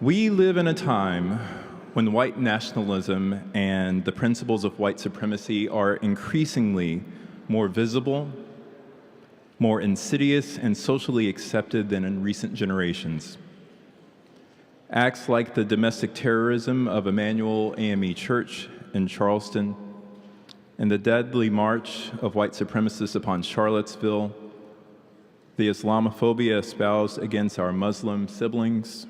We live in a time when white nationalism and the principles of white supremacy are increasingly more visible, more insidious, and socially accepted than in recent generations. Acts like the domestic terrorism of Emmanuel AME Church in Charleston and the deadly march of white supremacists upon Charlottesville, the Islamophobia espoused against our Muslim siblings.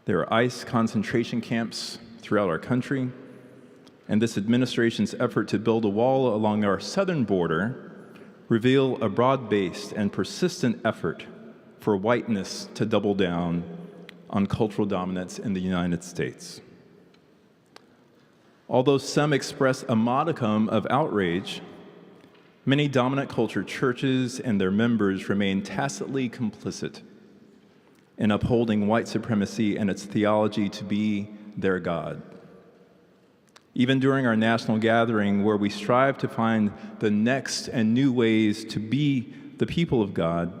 There are ICE concentration camps throughout our country, and this administration's effort to build a wall along our southern border reveal a broad-based and persistent effort for whiteness to double down on cultural dominance in the United States. Although some express a modicum of outrage, many dominant culture churches and their members remain tacitly complicit in upholding white supremacy and its theology to be their God. Even during our national gathering, where we strive to find the next and new ways to be the people of God,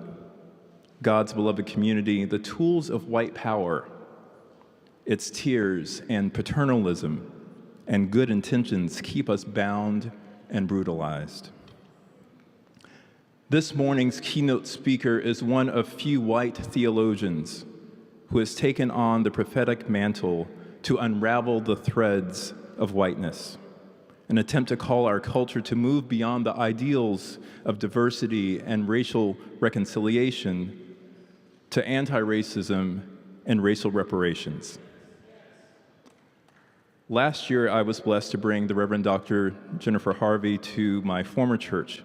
God's beloved community, the tools of white power, its tears and paternalism and good intentions keep us bound and brutalized. This morning's keynote speaker is one of few white theologians who has taken on the prophetic mantle to unravel the threads of whiteness, an attempt to call our culture to move beyond the ideals of diversity and racial reconciliation to anti-racism and racial reparations. Last year, I was blessed to bring the Reverend Dr. Jennifer Harvey to my former church,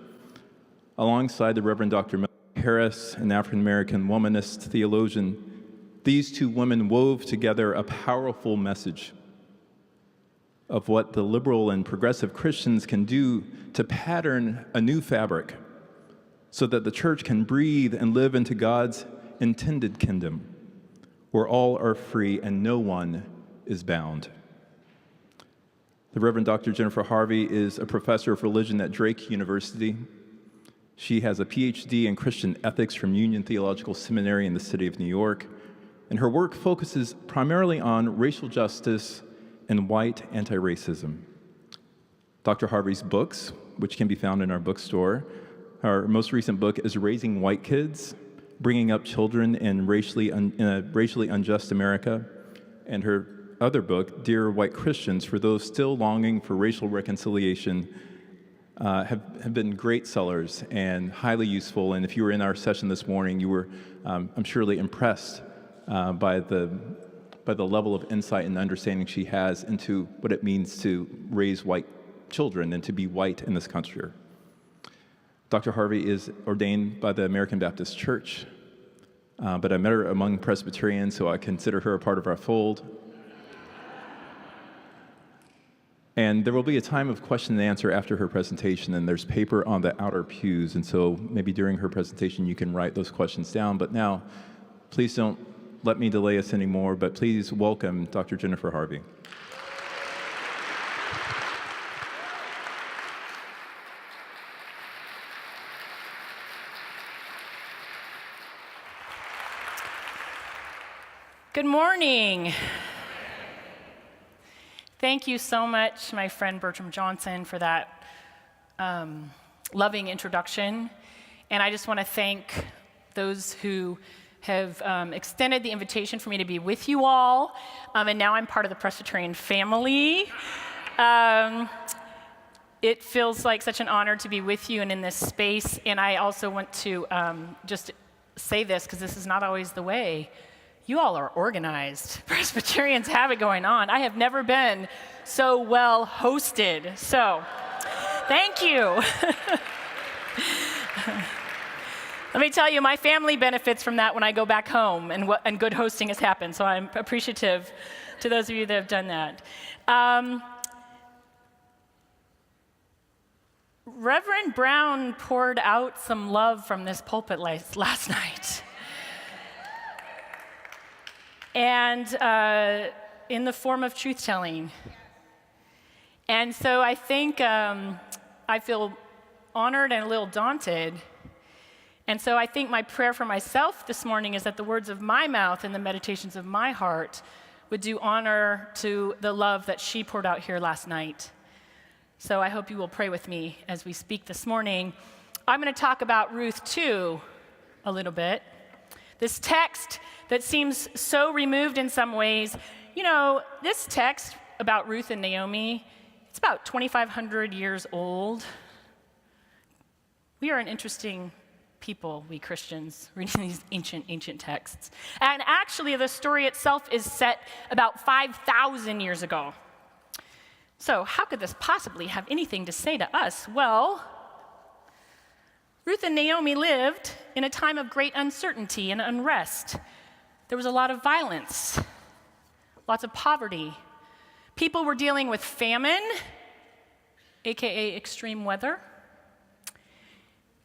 alongside the Reverend Dr. Harris, an African-American womanist theologian. These two women wove together a powerful message of what the liberal and progressive Christians can do to pattern a new fabric so that the church can breathe and live into God's intended kingdom, where all are free and no one is bound. The Reverend Dr. Jennifer Harvey is a professor of religion at Drake University. She has a PhD in Christian ethics from Union Theological Seminary in the city of New York, and her work focuses primarily on racial justice and white anti-racism. Dr. Harvey's books, which can be found in our bookstore, her most recent book is Raising White Kids, Bringing Up Children in a Racially Unjust America, and her other book, Dear White Christians, for those still longing for racial reconciliation, have been great sellers and highly useful. And if you were in our session this morning, you were, I'm surely impressed by the level of insight and understanding she has into what it means to raise white children and to be white in this country. Dr. Harvey is ordained by the American Baptist Church, but I met her among Presbyterians, so I consider her a part of our fold. And there will be a time of question and answer after her presentation, and there's paper on the outer pews, and so maybe during her presentation you can write those questions down. But now, please don't let me delay us anymore, but please welcome Dr. Jennifer Harvey. Good morning. Thank you so much, my friend Bertram Johnson, for that loving introduction. And I just want to thank those who have extended the invitation for me to be with you all. And now I'm part of the Presbyterian family. It feels like such an honor to be with you and in this space. And I also want to just say this, because this is not always the way. You all are organized. Presbyterians have it going on. I have never been so well hosted. So, thank you. Let me tell you, my family benefits from that when I go back home, and good hosting has happened. So I'm appreciative to those of you that have done that. Reverend Brown poured out some love from this pulpit last night. And in the form of truth-telling. And so I think I feel honored and a little daunted And so I think my prayer for myself this morning is that the words of my mouth and the meditations of my heart would do honor to the love that she poured out here last night. So I hope you will pray with me as we speak this morning. I'm going to talk about Ruth 2 a little bit. This text that seems so removed in some ways. You know, this text about Ruth and Naomi, it's about 2,500 years old. We are an interesting people, we Christians, reading these ancient texts. And actually, the story itself is set about 5,000 years ago. So how could this possibly have anything to say to us? Well, Ruth and Naomi lived in a time of great uncertainty and unrest. There was a lot of violence, lots of poverty. People were dealing with famine, aka extreme weather.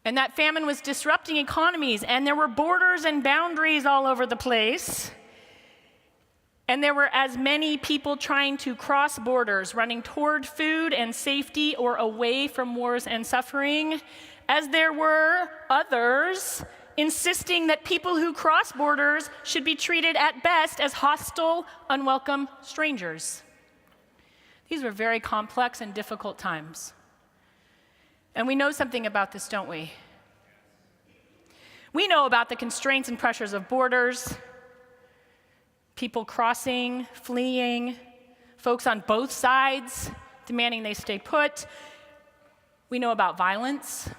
And that famine was disrupting economies, and there were borders and boundaries all over the place. And there were as many people trying to cross borders, running toward food and safety or away from wars and suffering, as there were others insisting that people who cross borders should be treated at best as hostile, unwelcome strangers. These were very complex and difficult times. And we know something about this, don't we? We know about the constraints and pressures of borders, people crossing, fleeing, folks on both sides demanding they stay put. We know about violence.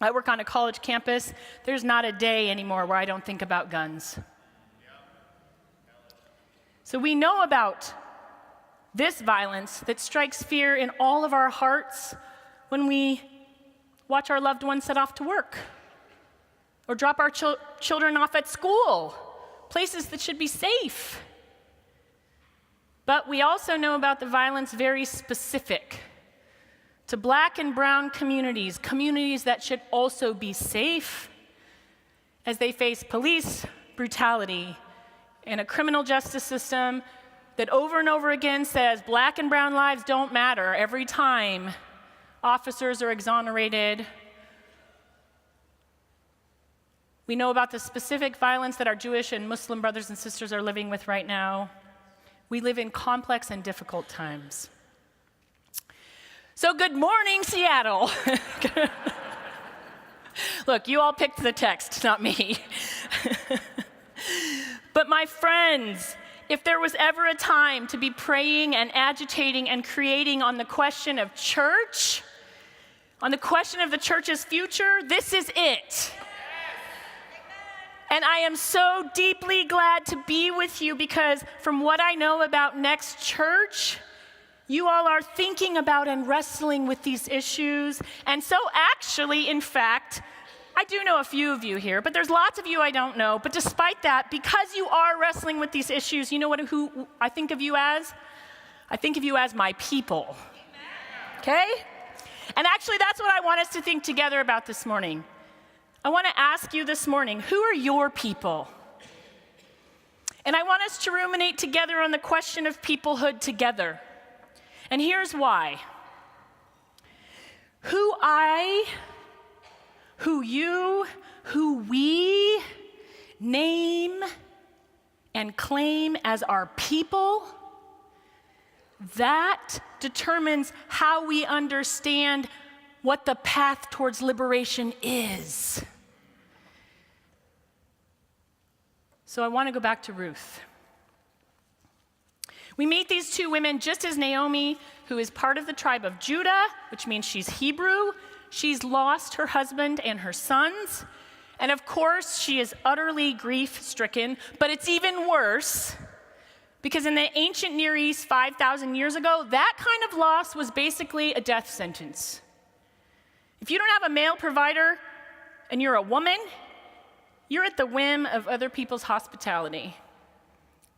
I work on a college campus. There's not a day anymore where I don't think about guns. So we know about this violence that strikes fear in all of our hearts when we watch our loved ones set off to work or drop our children off at school, places that should be safe. But we also know about the violence very specific to Black and brown communities, communities that should also be safe as they face police brutality and a criminal justice system that over and over again says Black and brown lives don't matter every time officers are exonerated. We know about the specific violence that our Jewish and Muslim brothers and sisters are living with right now. We live in complex and difficult times. So good morning, Seattle. Look, you all picked the text, not me. But my friends, if there was ever a time to be praying and agitating and creating on the question of church, on the question of the church's future, this is it. And I am so deeply glad to be with you because from what I know about Next Church, you all are thinking about and wrestling with these issues. And so actually, in fact, I do know a few of you here, but there's lots of you I don't know. But despite that, because you are wrestling with these issues, you know who I think of you as? I think of you as my people. Okay? And actually, that's what I want us to think together about this morning. I want to ask you this morning, who are your people? And I want us to ruminate together on the question of peoplehood together. And here's why. Who I, who you, who we name and claim as our people, that determines how we understand what the path towards liberation is. So I want to go back to Ruth. We meet these two women just as Naomi, who is part of the tribe of Judah, which means she's Hebrew. She's lost her husband and her sons. And of course, she is utterly grief-stricken, but it's even worse because in the ancient Near East 5,000 years ago, that kind of loss was basically a death sentence. If you don't have a male provider and you're a woman, you're at the whim of other people's hospitality.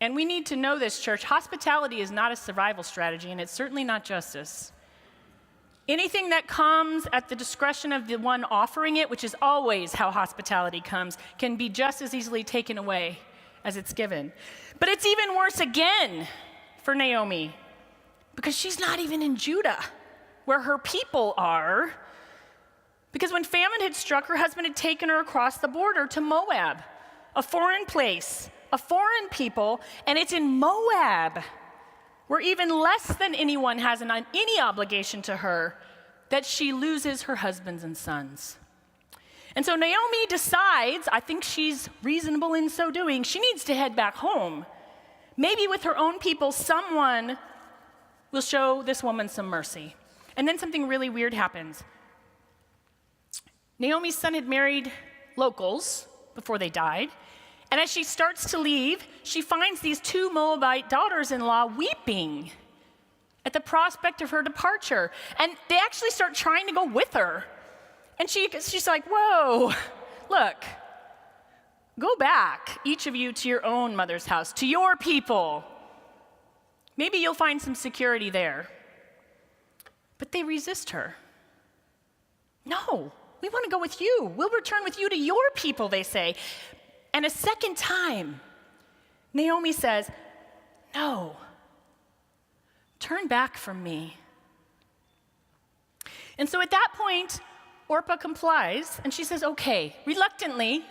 And we need to know this, church. Hospitality is not a survival strategy, and it's certainly not justice. Anything that comes at the discretion of the one offering it, which is always how hospitality comes, can be just as easily taken away as it's given. But it's even worse again for Naomi, because she's not even in Judah, where her people are. Because when famine had struck, her husband had taken her across the border to Moab, a foreign place, a foreign people, and it's in Moab, where even less than anyone has any obligation to her, that she loses her husbands and sons. And so Naomi decides, I think she's reasonable in so doing, she needs to head back home. Maybe with her own people, someone will show this woman some mercy. And then something really weird happens. Naomi's son had married locals before they died. And as she starts to leave, she finds these two Moabite daughters-in-law weeping at the prospect of her departure. And they actually start trying to go with her. And she's like, whoa, look, go back, each of you, to your own mother's house, to your people. Maybe you'll find some security there. But they resist her. No, we want to go with you. We'll return with you to your people, they say. And a second time, Naomi says, no, turn back from me. And so at that point, Orpah complies, and she says, okay, reluctantly,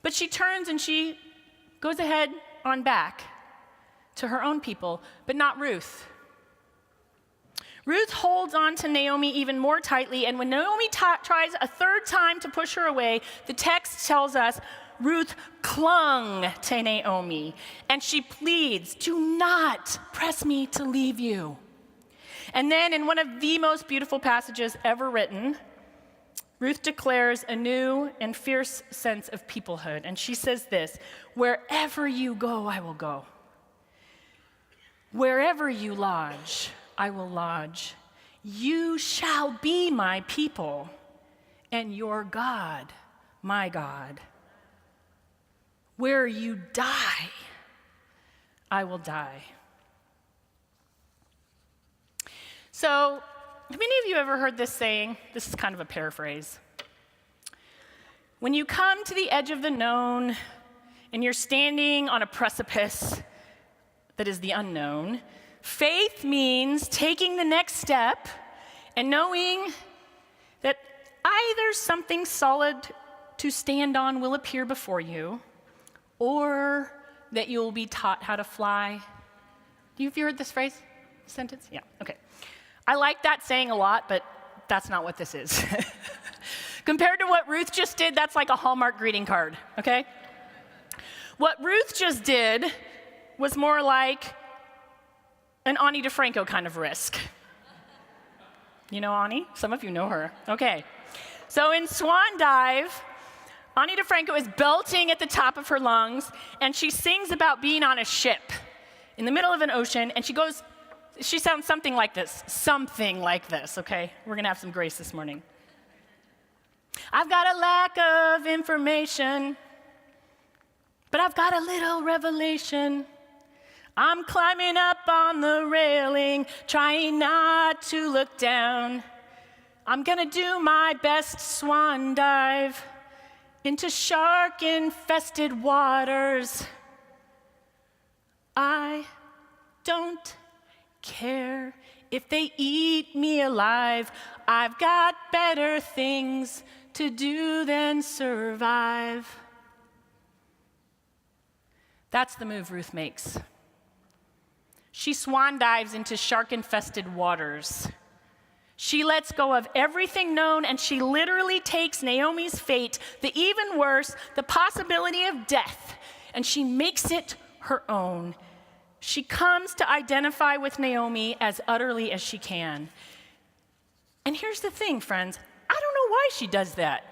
but she turns and she goes ahead on back to her own people, but not Ruth. Ruth holds on to Naomi even more tightly, and when Naomi tries a third time to push her away, the text tells us Ruth clung to Naomi, and she pleads, do not press me to leave you. And then in one of the most beautiful passages ever written, Ruth declares a new and fierce sense of peoplehood, and she says this, wherever you go, I will go. Wherever you lodge, I will lodge. You shall be my people, and your God, my God. Where you die, I will die. So, have any of you ever heard this saying? This is kind of a paraphrase. When you come to the edge of the known and you're standing on a precipice that is the unknown, faith means taking the next step and knowing that either something solid to stand on will appear before you, or that you'll be taught how to fly. Have you heard this phrase, sentence? Yeah, okay. I like that saying a lot, but that's not what this is. Compared to what Ruth just did, that's like a Hallmark greeting card, okay? What Ruth just did was more like an Ani DeFranco kind of risk. You know Ani? Some of you know her. Okay. So in Swan Dive, Ani DeFranco is belting at the top of her lungs, and she sings about being on a ship in the middle of an ocean, and she sounds something like this, okay? We're gonna have some grace this morning. I've got a lack of information, but I've got a little revelation. I'm climbing up on the railing, trying not to look down. I'm gonna do my best swan dive into shark-infested waters. I don't care if they eat me alive. I've got better things to do than survive. That's the move Ruth makes. She swan dives into shark-infested waters. She lets go of everything known, and she literally takes Naomi's fate, the even worse, the possibility of death, and she makes it her own. She comes to identify with Naomi as utterly as she can. And here's the thing, friends. I don't know why she does that.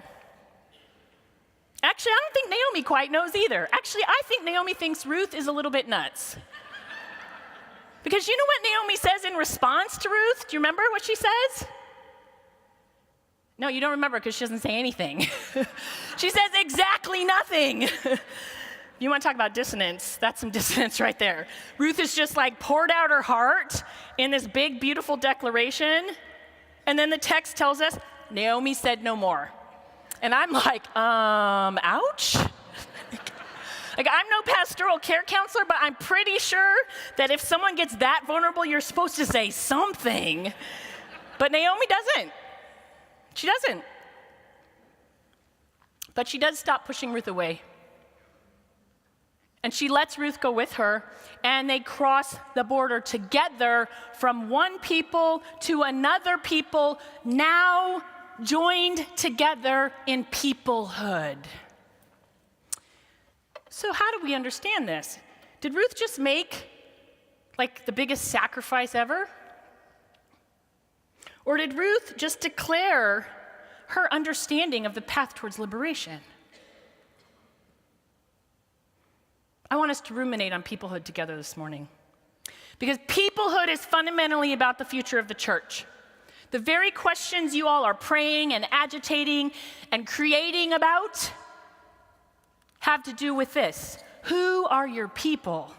Actually, I don't think Naomi quite knows either. Actually, I think Naomi thinks Ruth is a little bit nuts. Because you know what Naomi says in response to Ruth? Do you remember what she says? No, you don't remember because she doesn't say anything. She says exactly nothing. You want to talk about dissonance? That's some dissonance right there. Ruth is just like poured out her heart in this big, beautiful declaration. And then the text tells us, Naomi said no more. And I'm like, ouch? Like, I'm no pastoral care counselor, but I'm pretty sure that if someone gets that vulnerable, you're supposed to say something. But Naomi doesn't. She doesn't. But she does stop pushing Ruth away. And she lets Ruth go with her, and they cross the border together from one people to another people, now joined together in peoplehood. So how do we understand this? Did Ruth just make the biggest sacrifice ever? Or did Ruth just declare her understanding of the path towards liberation? I want us to ruminate on peoplehood together this morning. Because peoplehood is fundamentally about the future of the church. The very questions you all are praying and agitating and creating about have to do with this. Who are your people?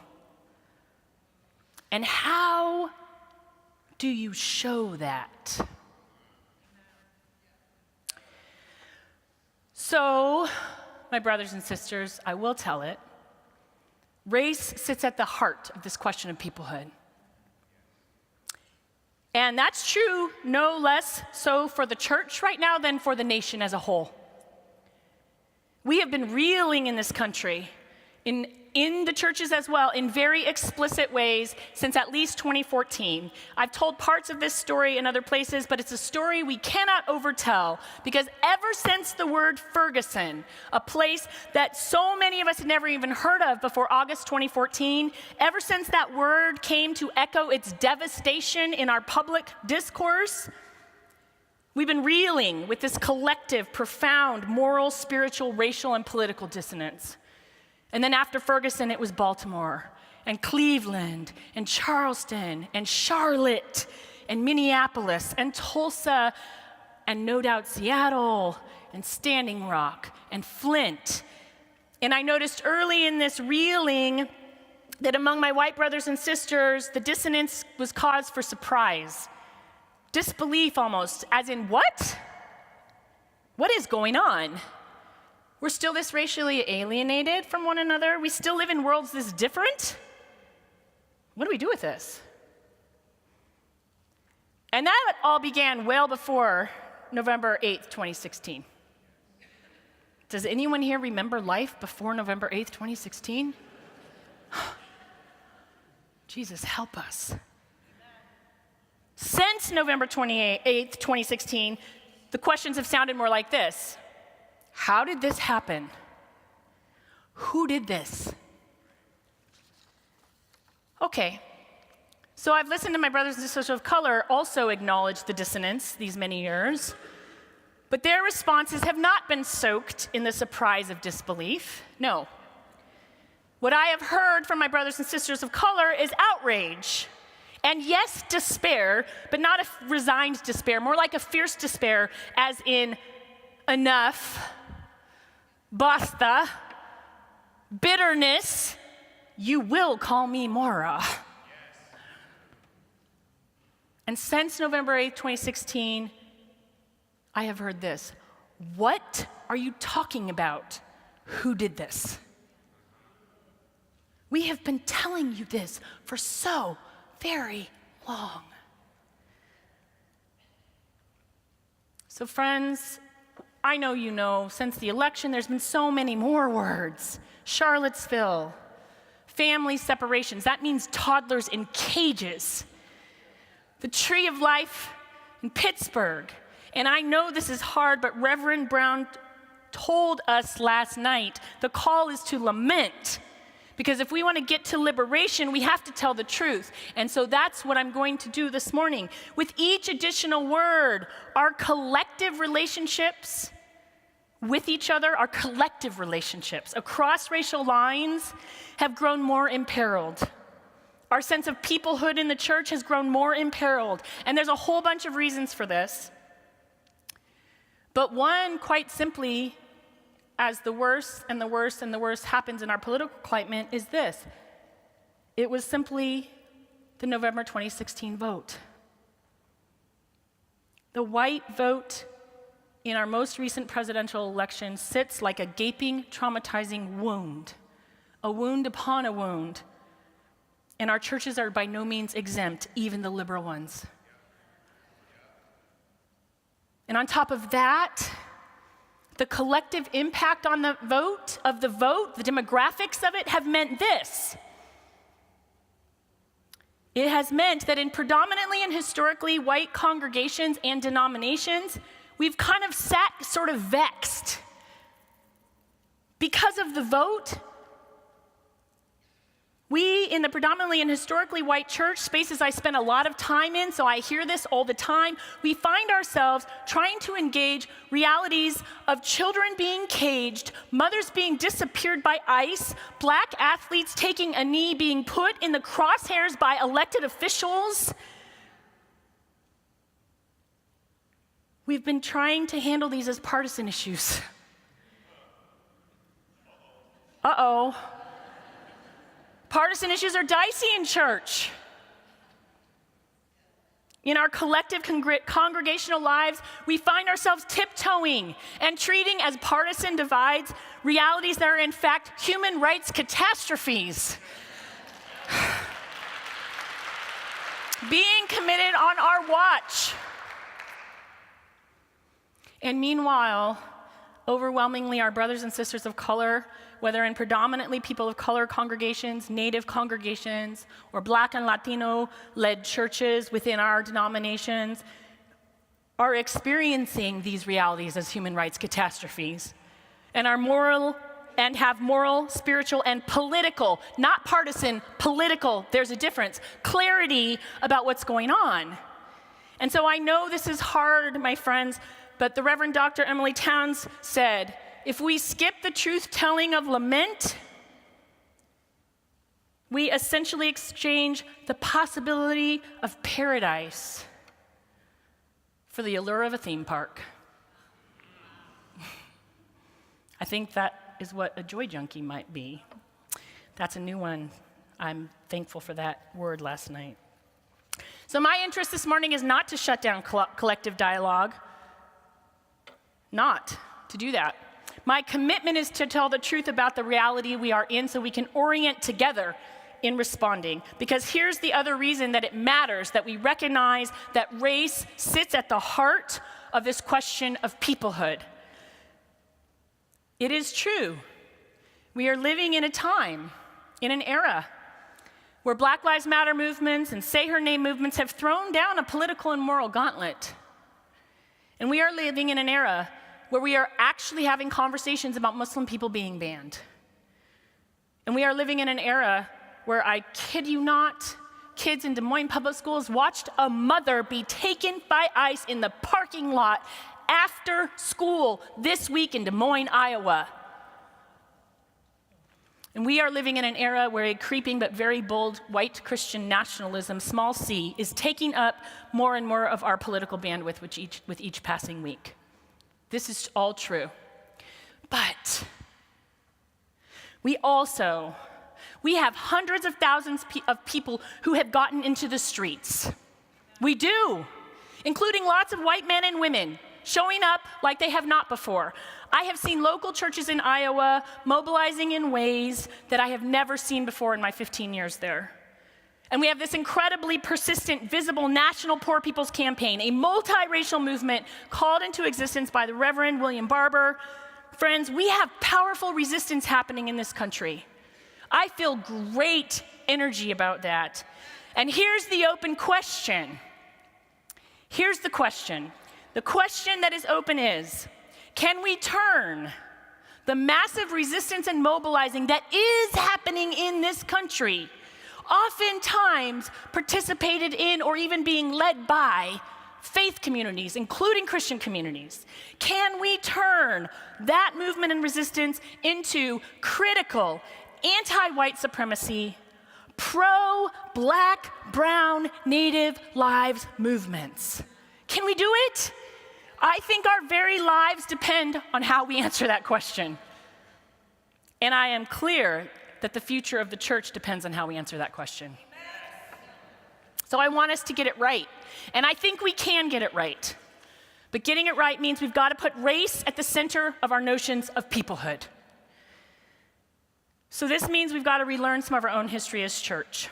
And how do you show that? So, my brothers and sisters, I will tell it. Race sits at the heart of this question of peoplehood. And that's true no less so for the church right now than for the nation as a whole. We have been reeling in this country, in the churches as well, in very explicit ways since at least 2014. I've told parts of this story in other places, but it's a story we cannot overtell, because ever since the word Ferguson, a place that so many of us had never even heard of before August 2014, ever since that word came to echo its devastation in our public discourse, we've been reeling with this collective, profound, moral, spiritual, racial, and political dissonance. And then after Ferguson, it was Baltimore, and Cleveland, and Charleston, and Charlotte, and Minneapolis, and Tulsa, and no doubt Seattle, and Standing Rock, and Flint. And I noticed early in this reeling that among my white brothers and sisters, the dissonance was cause for surprise. Disbelief almost, as in, what? What is going on? We're still this racially alienated from one another? We still live in worlds this different? What do we do with this? And that all began well before November 8th, 2016. Does anyone here remember life before November 8th, 2016? Jesus, help us. Since November 28th, 2016, the questions have sounded more like this. How did this happen? Who did this? Okay, so I've listened to my brothers and sisters of color also acknowledge the dissonance these many years, but their responses have not been soaked in the surprise of disbelief. No. What I have heard from my brothers and sisters of color is outrage. And yes, despair, but not a resigned despair, more like a fierce despair, as in enough, basta, bitterness, you will call me Mara. Yes. And since November 8th, 2016, I have heard this. What are you talking about? Who did this? We have been telling you this for so very long. So friends, I know you know, since the election, there's been so many more words. Charlottesville, family separations, that means toddlers in cages. The Tree of Life in Pittsburgh. And I know this is hard, but Reverend Brown told us last night, the call is to lament. Because if we want to get to liberation, we have to tell the truth. And so that's what I'm going to do this morning. With each additional word, our collective relationships with each other, our collective relationships across racial lines have grown more imperiled. Our sense of peoplehood in the church has grown more imperiled. And there's a whole bunch of reasons for this. But one, quite simply, as the worst and the worst and the worst happens in our political climate, is this. It was simply the November 2016 vote. The white vote in our most recent presidential election sits like a gaping, traumatizing wound, a wound upon a wound. And our churches are by no means exempt, even the liberal ones. And on top of that, the collective impact on the vote, the demographics of it have meant this. It has meant that in predominantly and historically white congregations and denominations, we've kind of sat sort of vexed. Because of the vote, we in the predominantly and historically white church spaces I spend a lot of time in, so I hear this all the time, we find ourselves trying to engage realities of children being caged, mothers being disappeared by ICE, black athletes taking a knee, being put in the crosshairs by elected officials. We've been trying to handle these as partisan issues. Uh-oh. Partisan issues are dicey in church. In our collective congregational lives, we find ourselves tiptoeing and treating as partisan divides realities that are in fact human rights catastrophes. Being committed on our watch. And meanwhile, overwhelmingly, our brothers and sisters of color, whether in predominantly people of color congregations, Native congregations, or Black and Latino-led churches within our denominations, are experiencing these realities as human rights catastrophes and have moral, spiritual, and political, not partisan, political, there's a difference, clarity about what's going on. And so I know this is hard, my friends, but the Reverend Dr. Emily Towns said, if we skip the truth-telling of lament, we essentially exchange the possibility of paradise for the allure of a theme park. I think that is what a joy junkie might be. That's a new one. I'm thankful for that word last night. So my interest this morning is not to shut down collective dialogue, not to do that. My commitment is to tell the truth about the reality we are in so we can orient together in responding. Because here's the other reason that it matters, that we recognize that race sits at the heart of this question of peoplehood. It is true. We are living in a time, in an era, where Black Lives Matter movements and Say Her Name movements have thrown down a political and moral gauntlet. And we are living in an era where we are actually having conversations about Muslim people being banned. And we are living in an era where, I kid you not, kids in Des Moines public schools watched a mother be taken by ICE in the parking lot after school this week in Des Moines, Iowa. And we are living in an era where a creeping but very bold white Christian nationalism, small c, is taking up more and more of our political bandwidth with each passing week. This is all true. But we have hundreds of thousands of people who have gotten into the streets. We do, including lots of white men and women showing up like they have not before. I have seen local churches in Iowa mobilizing in ways that I have never seen before in my 15 years there. And we have this incredibly persistent, visible National Poor People's Campaign, a multiracial movement called into existence by the Reverend William Barber. Friends, we have powerful resistance happening in this country. I feel great energy about that. And here's the open question. Here's the question. The question that is open is, can we turn the massive resistance and mobilizing that is happening in this country, oftentimes participated in or even being led by faith communities, including Christian communities. Can we turn that movement and resistance into critical anti-white supremacy, pro-Black, brown, Native lives movements? Can we do it? I think our very lives depend on how we answer that question. And I am clear that the future of the church depends on how we answer that question. So I want us to get it right. And I think we can get it right. But getting it right means we've got to put race at the center of our notions of peoplehood. So this means we've got to relearn some of our own history as church.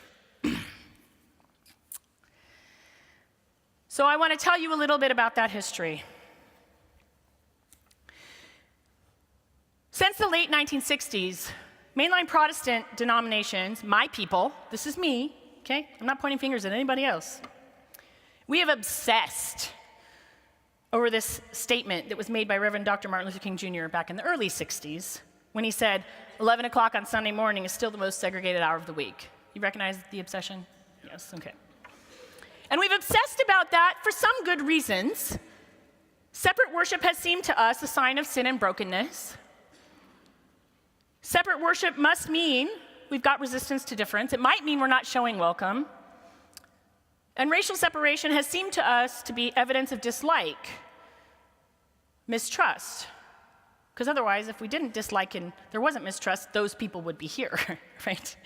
So I want to tell you a little bit about that history. Since the late 1960s, mainline Protestant denominations, my people, this is me, okay? I'm not pointing fingers at anybody else. We have obsessed over this statement that was made by Reverend Dr. Martin Luther King Jr. back in the early 60s when he said, 11 o'clock on Sunday morning is still the most segregated hour of the week. You recognize the obsession? Yes, okay. And we've obsessed about that for some good reasons. Separate worship has seemed to us a sign of sin and brokenness. Separate worship must mean we've got resistance to difference. It might mean we're not showing welcome. And racial separation has seemed to us to be evidence of dislike, mistrust. Because otherwise, if we didn't dislike and there wasn't mistrust, those people would be here, right?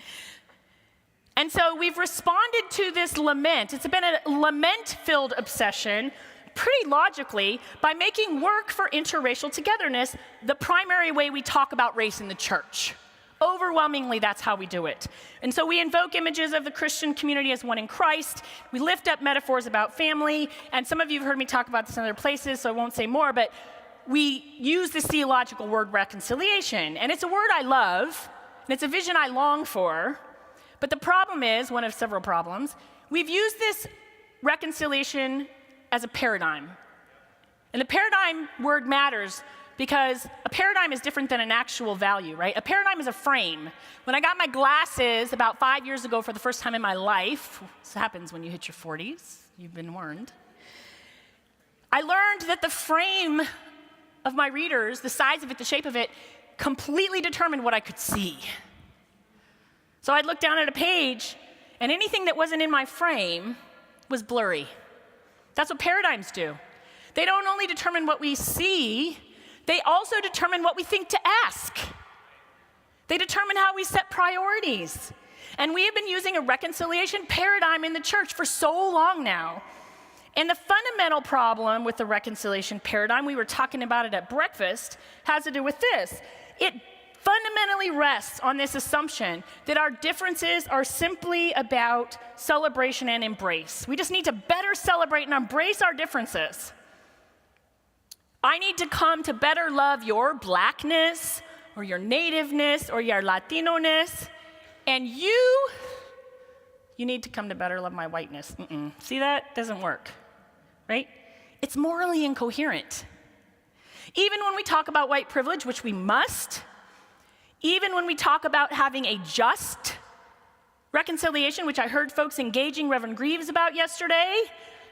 And so we've responded to this lament. It's been a lament-filled obsession, pretty logically, by making work for interracial togetherness the primary way we talk about race in the church. Overwhelmingly, that's how we do it. And so we invoke images of the Christian community as one in Christ. We lift up metaphors about family. And some of you have heard me talk about this in other places, so I won't say more. But we use this theological word reconciliation. And it's a word I love, and it's a vision I long for. But the problem is, one of several problems, we've used this reconciliation as a paradigm. And the paradigm word matters because a paradigm is different than an actual value, right? A paradigm is a frame. When I got my glasses about 5 years ago for the first time in my life, this happens when you hit your 40s, you've been warned, I learned that the frame of my readers, the size of it, the shape of it, completely determined what I could see. So I'd look down at a page, and anything that wasn't in my frame was blurry. That's what paradigms do. They don't only determine what we see, they also determine what we think to ask. They determine how we set priorities. And we have been using a reconciliation paradigm in the church for so long now. And the fundamental problem with the reconciliation paradigm, we were talking about it at breakfast, has to do with this. It fundamentally rests on this assumption that our differences are simply about celebration and embrace. We just need to better celebrate and embrace our differences. I need to come to better love your blackness or your nativeness or your Latino-ness, and you need to come to better love my whiteness. See, that doesn't work, right? It's morally incoherent. Even when we talk about white privilege, which we must, even when we talk about having a just reconciliation, which I heard folks engaging Reverend Greaves about yesterday,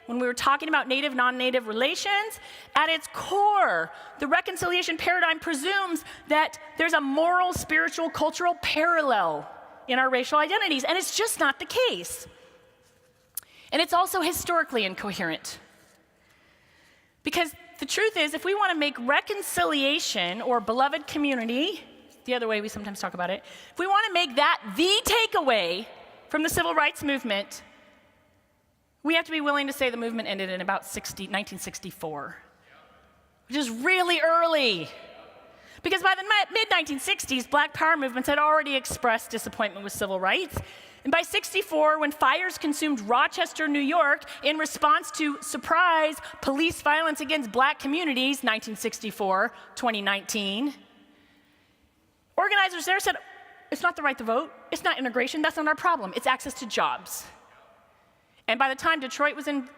when we were talking about native, non-native relations, at its core, the reconciliation paradigm presumes that there's a moral, spiritual, cultural parallel in our racial identities, and it's just not the case. And it's also historically incoherent. Because the truth is, if we want to make reconciliation or beloved community, the other way we sometimes talk about it, if we want to make that the takeaway from the civil rights movement, we have to be willing to say the movement ended in about 1964, which is really early. Because by the mid-1960s, Black Power movements had already expressed disappointment with civil rights. And by 64, when fires consumed Rochester, New York, in response to, surprise, police violence against black communities, 1964, 2019, organizers there said, it's not the right to vote, it's not immigration, that's not our problem, it's access to jobs. And by the time Detroit was in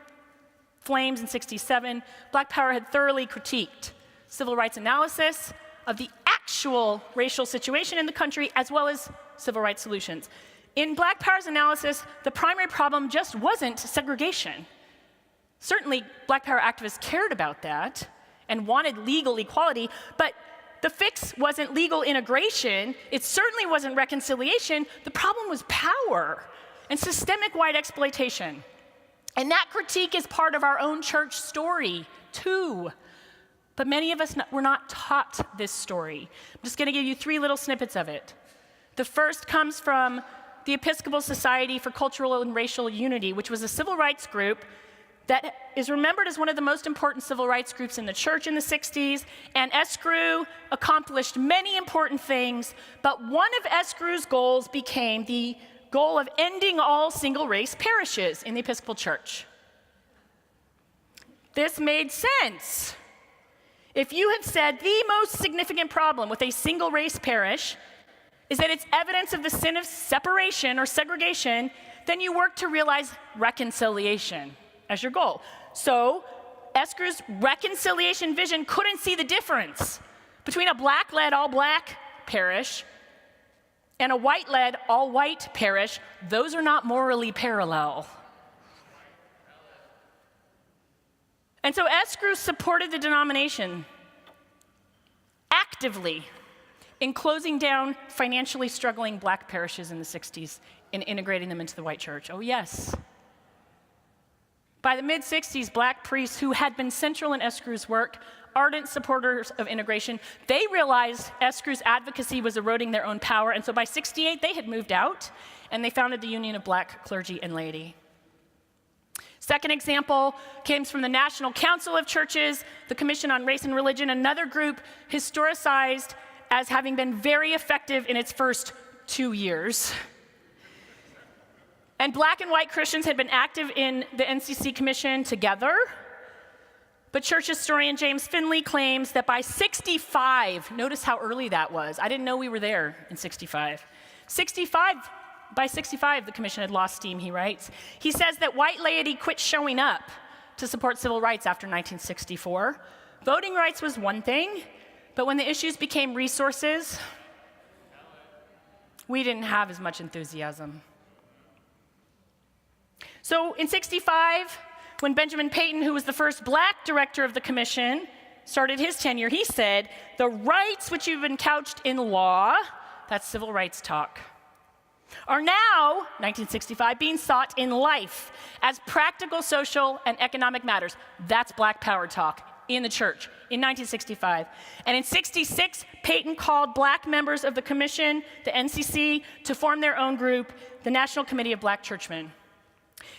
flames in 67, Black Power had thoroughly critiqued civil rights analysis of the actual racial situation in the country, as well as civil rights solutions. In Black Power's analysis, the primary problem just wasn't segregation. Certainly, Black Power activists cared about that and wanted legal equality, but the fix wasn't legal integration. It certainly wasn't reconciliation. The problem was power and systemic white exploitation. And that critique is part of our own church story, too. But many of us were not taught this story. I'm just going to give you 3 little snippets of it. The first comes from the Episcopal Society for Cultural and Racial Unity, which was a civil rights group that is remembered as one of the most important civil rights groups in the church in the 60s. And ESCRU accomplished many important things, but one of ESCRU's goals became the goal of ending all single-race parishes in the Episcopal Church. This made sense. If you had said the most significant problem with a single race parish is that it's evidence of the sin of separation or segregation, then you work to realize reconciliation as your goal. So Esker's reconciliation vision couldn't see the difference between a black-led, all-black parish and a white-led, all-white parish. Those are not morally parallel. And so Esker supported the denomination actively in closing down financially struggling black parishes in the 60s and integrating them into the white church. Oh, yes. By the mid-60s, black priests who had been central in Esker's work, ardent supporters of integration, they realized Esker's advocacy was eroding their own power, and so by 68, they had moved out, and they founded the Union of Black Clergy and Laity. Second example comes from the National Council of Churches, the Commission on Race and Religion, another group historicized as having been very effective in its first 2 years. And black and white Christians had been active in the NCC Commission together, but church historian James Finley claims that by 65, notice how early that was. I didn't know we were there in 65. By 65, the commission had lost steam, he writes. He says that white laity quit showing up to support civil rights after 1964. Voting rights was one thing, but when the issues became resources, we didn't have as much enthusiasm. So in 65, when Benjamin Payton, who was the first black director of the commission, started his tenure, he said, "The rights which have been couched in law," that's civil rights talk, "are now," 1965, "being sought in life as practical social and economic matters." That's black power talk in the church in 1965. And in 66, Payton called black members of the commission, the NCC, to form their own group, the National Committee of Black Churchmen.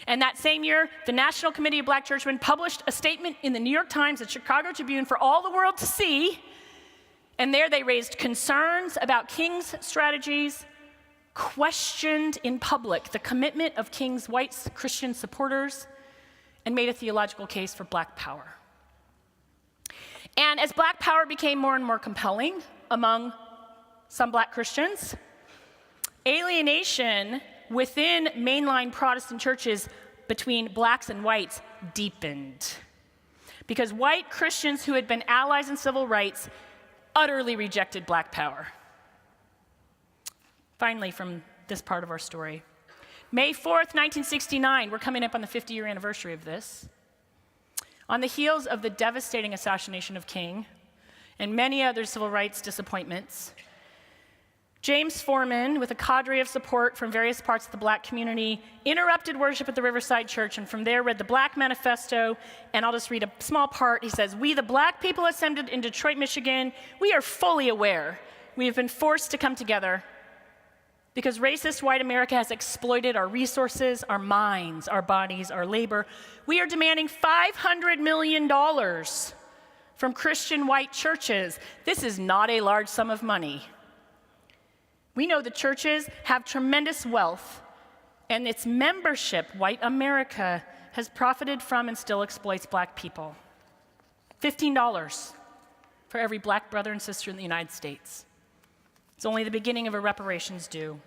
And that same year, the National Committee of Black Churchmen published a statement in the New York Times and Chicago Tribune for all the world to see. And there they raised concerns about King's strategies, questioned in public the commitment of King's white Christian supporters, and made a theological case for black power. And as black power became more and more compelling among some black Christians, alienation within mainline Protestant churches between blacks and whites deepened, because white Christians who had been allies in civil rights utterly rejected black power. Finally, from this part of our story, May 4th, 1969, we're coming up on the 50-year anniversary of this. On the heels of the devastating assassination of King and many other civil rights disappointments, James Foreman, with a cadre of support from various parts of the black community, interrupted worship at the Riverside Church, and from there read the Black Manifesto, and I'll just read a small part. He says, "We, the black people assembled in Detroit, Michigan, we are fully aware we have been forced to come together because racist white America has exploited our resources, our minds, our bodies, our labor. We are demanding $500 million from Christian white churches. This is not a large sum of money. We know the churches have tremendous wealth, and its membership, white America, has profited from and still exploits black people. $15 for every black brother and sister in the United States. It's only the beginning of a reparations due."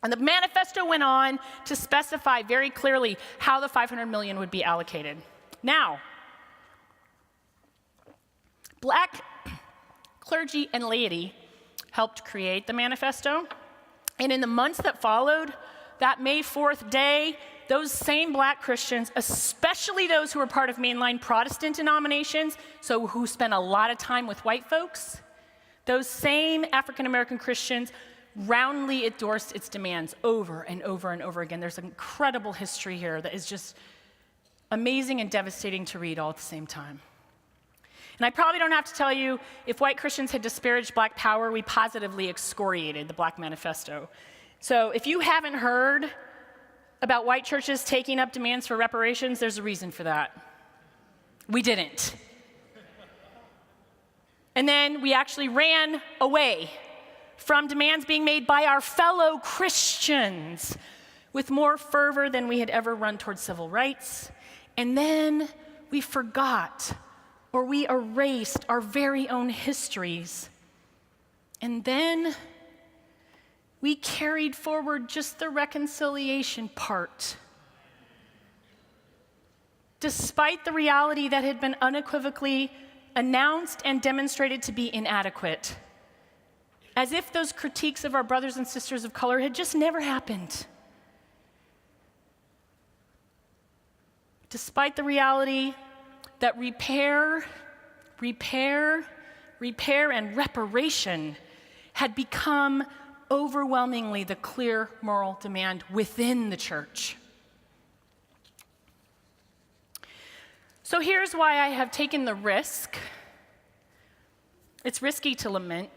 And the manifesto went on to specify very clearly how the $500 million would be allocated. Now, black clergy and laity helped create the manifesto, and in the months that followed, that May 4th day, those same black Christians, especially those who were part of mainline Protestant denominations, so who spent a lot of time with white folks, those same African American Christians roundly endorsed its demands over and over and over again. There's an incredible history here that is just amazing and devastating to read all at the same time. And I probably don't have to tell you, if white Christians had disparaged black power, we positively excoriated the Black Manifesto. So if you haven't heard about white churches taking up demands for reparations, there's a reason for that. We didn't. And then we actually ran away from demands being made by our fellow Christians with more fervor than we had ever run towards civil rights. And then we forgot or we erased our very own histories. And then we carried forward just the reconciliation part, despite the reality that had been unequivocally announced and demonstrated to be inadequate, as if those critiques of our brothers and sisters of color had just never happened. Despite the reality that repair, and reparation had become overwhelmingly the clear moral demand within the church. So here's why I have taken the risk. It's risky to lament,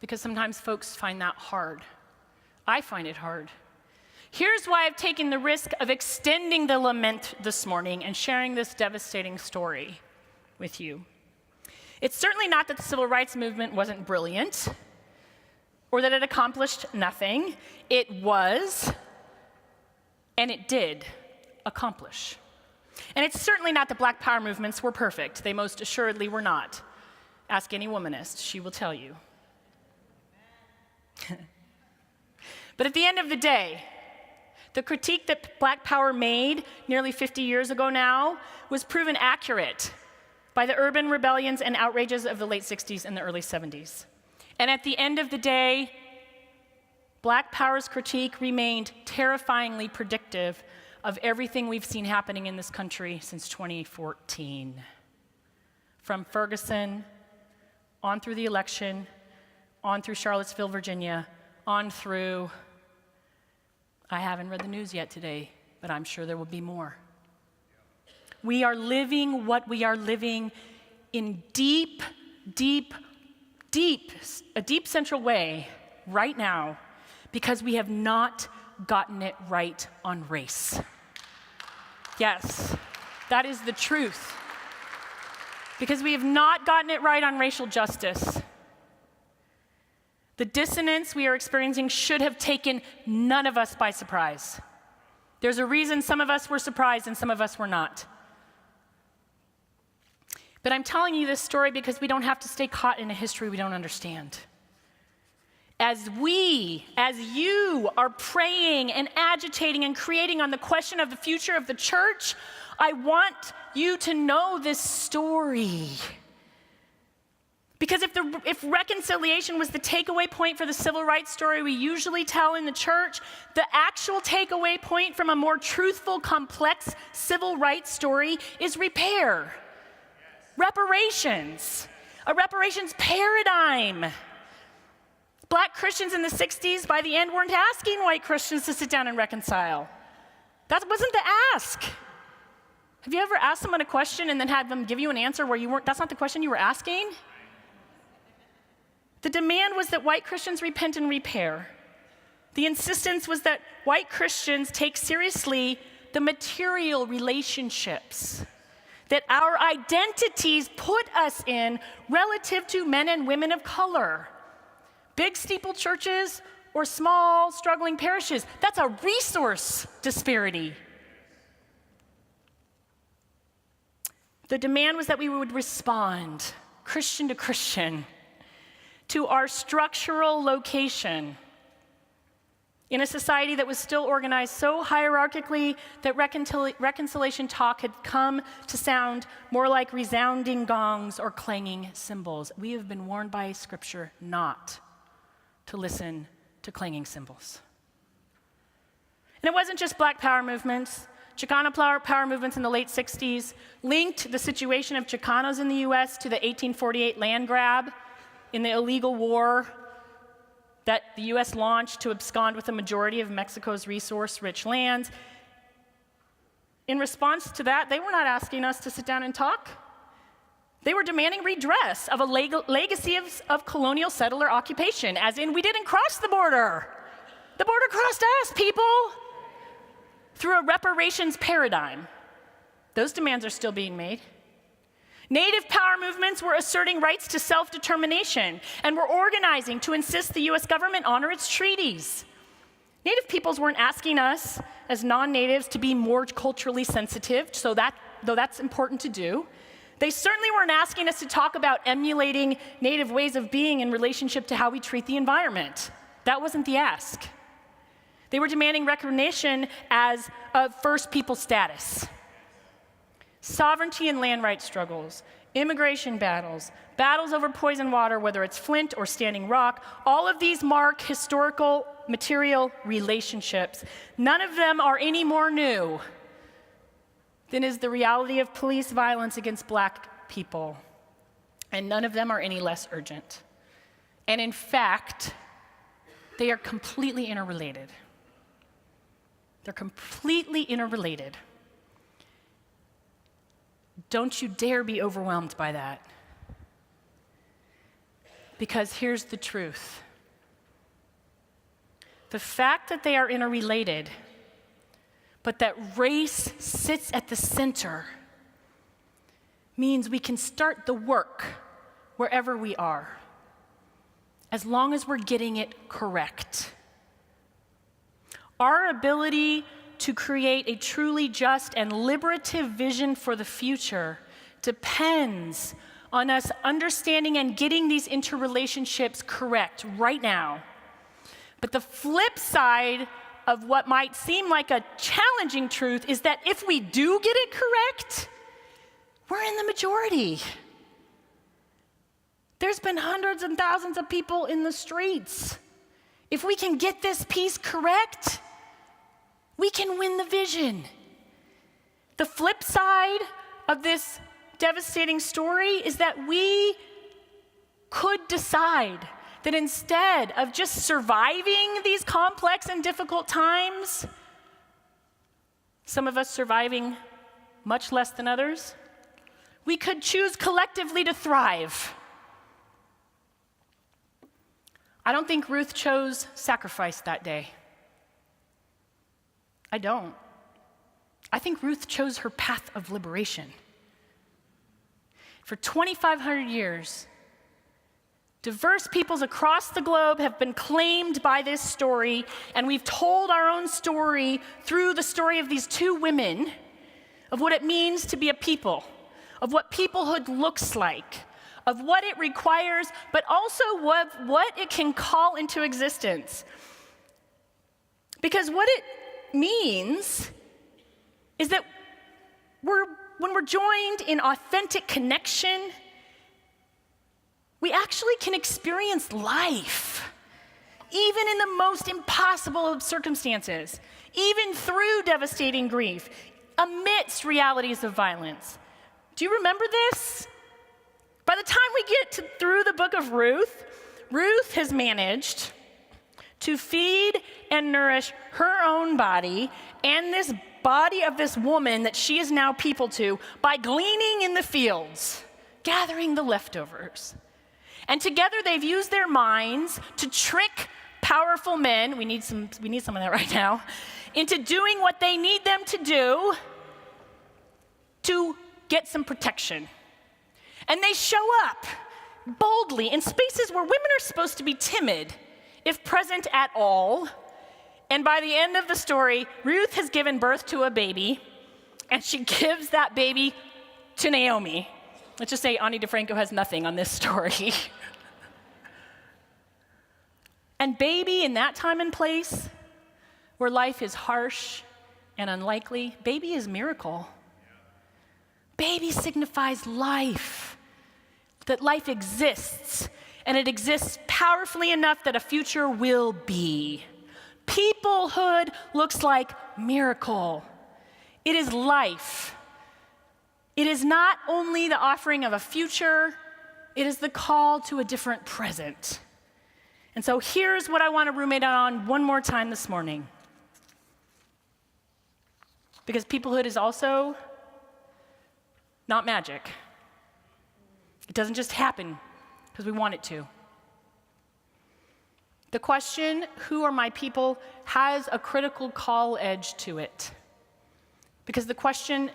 because sometimes folks find that hard. I find it hard. Here's why I've taken the risk of extending the lament this morning and sharing this devastating story with you. It's certainly not that the civil rights movement wasn't brilliant or that it accomplished nothing. It was, and it did accomplish. And it's certainly not that Black Power movements were perfect. They most assuredly were not. Ask any womanist, she will tell you. But at the end of the day, the critique that Black Power made nearly 50 years ago now was proven accurate by the urban rebellions and outrages of the late 60s and the early 70s. And at the end of the day, Black Power's critique remained terrifyingly predictive of everything we've seen happening in this country since 2014. From Ferguson, on through the election, on through Charlottesville, Virginia, on through, I haven't read the news yet today, but I'm sure there will be more. We are living what we are living in a deep central way right now because we have not gotten it right on race. Yes, that is the truth. Because we have not gotten it right on racial justice. The dissonance we are experiencing should have taken none of us by surprise. There's a reason some of us were surprised and some of us were not. But I'm telling you this story because we don't have to stay caught in a history we don't understand. As you are praying and agitating and creating on the question of the future of the church, I want you to know this story. Because if reconciliation was the takeaway point for the civil rights story we usually tell in the church, the actual takeaway point from a more truthful, complex civil rights story is repair. Reparations. A reparations paradigm. Black Christians in the 60s, by the end, weren't asking white Christians to sit down and reconcile. That wasn't the ask. Have you ever asked someone a question and then had them give you an answer where that's not the question you were asking? The demand was that white Christians repent and repair. The insistence was that white Christians take seriously the material relationships that our identities put us in relative to men and women of color. Big steeple churches or small, struggling parishes, that's a resource disparity. The demand was that we would respond, Christian to Christian, to our structural location in a society that was still organized so hierarchically that reconciliation talk had come to sound more like resounding gongs or clanging cymbals. We have been warned by Scripture not to listen to clanging cymbals. And it wasn't just Black Power movements. Chicano power movements in the late 60s linked the situation of Chicanos in the US to the 1848 land grab in the illegal war that the US launched to abscond with a majority of Mexico's resource-rich lands. In response to that, they were not asking us to sit down and talk. They were demanding redress of a legacy of colonial settler occupation, as in, we didn't cross the border. The border crossed us, people, through a reparations paradigm. Those demands are still being made. Native power movements were asserting rights to self-determination and were organizing to insist the US government honor its treaties. Native peoples weren't asking us as non-natives to be more culturally sensitive, though that's important to do. They certainly weren't asking us to talk about emulating native ways of being in relationship to how we treat the environment. That wasn't the ask. They were demanding recognition as a First People status. Sovereignty and land rights struggles, immigration battles, battles over poison water, whether it's Flint or Standing Rock, all of these mark historical material relationships. None of them are any more new than is the reality of police violence against Black people. And none of them are any less urgent. And in fact, they are completely interrelated. They're completely interrelated. Don't you dare be overwhelmed by that. Because here's the truth. The fact that they are interrelated, but that race sits at the center, means we can start the work wherever we are, as long as we're getting it correct. Our ability to create a truly just and liberative vision for the future depends on us understanding and getting these interrelationships correct right now. But the flip side of what might seem like a challenging truth is that if we do get it correct, we're in the majority. There's been hundreds and thousands of people in the streets. If we can get this piece correct, we can win the vision. The flip side of this devastating story is that we could decide that instead of just surviving these complex and difficult times, some of us surviving much less than others, we could choose collectively to thrive. I don't think Ruth chose sacrifice that day. I don't. I think Ruth chose her path of liberation. For 2,500 years, diverse peoples across the globe have been claimed by this story, and we've told our own story through the story of these two women, of what it means to be a people, of what peoplehood looks like, of what it requires, but also what it can call into existence. Because what it means is that when we're joined in authentic connection, we actually can experience life, even in the most impossible of circumstances, even through devastating grief, amidst realities of violence. Do you remember this? By the time we get through the book of Ruth, Ruth has managed to feed and nourish her own body and this body of this woman that she is now people to by gleaning in the fields, gathering the leftovers. And together they've used their minds to trick powerful men, we need some of that right now, into doing what they need them to do to get some protection. And they show up boldly in spaces where women are supposed to be timid, if present at all. And by the end of the story, Ruth has given birth to a baby, and she gives that baby to Naomi. Let's just say Ani DeFranco has nothing on this story. And baby, in that time and place, where life is harsh and unlikely, baby is miracle. Baby signifies life, that life exists, and it exists powerfully enough that a future will be. Peoplehood looks like miracle. It is life. It is not only the offering of a future, it is the call to a different present. And so here's what I want to ruminate on one more time this morning. Because peoplehood is also not magic. It doesn't just happen because we want it to. The question, who are my people, has a critical call edge to it. Because the question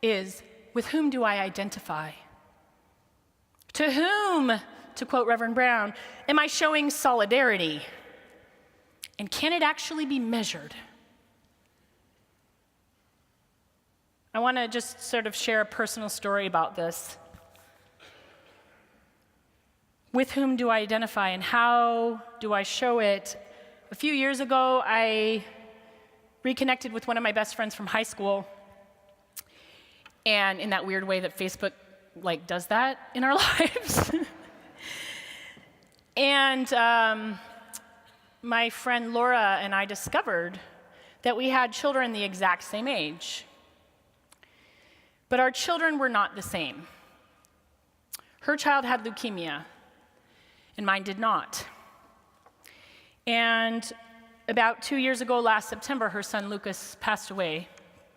is, with whom do I identify? To whom, to quote Reverend Brown, am I showing solidarity? And can it actually be measured? I want to just sort of share a personal story about this. With whom do I identify and how do I show it? A few years ago, I reconnected with one of my best friends from high school. And in that weird way that Facebook does that in our lives. And my friend Laura and I discovered that we had children the exact same age. But our children were not the same. Her child had leukemia, and mine did not. And about 2 years ago, last September, her son Lucas passed away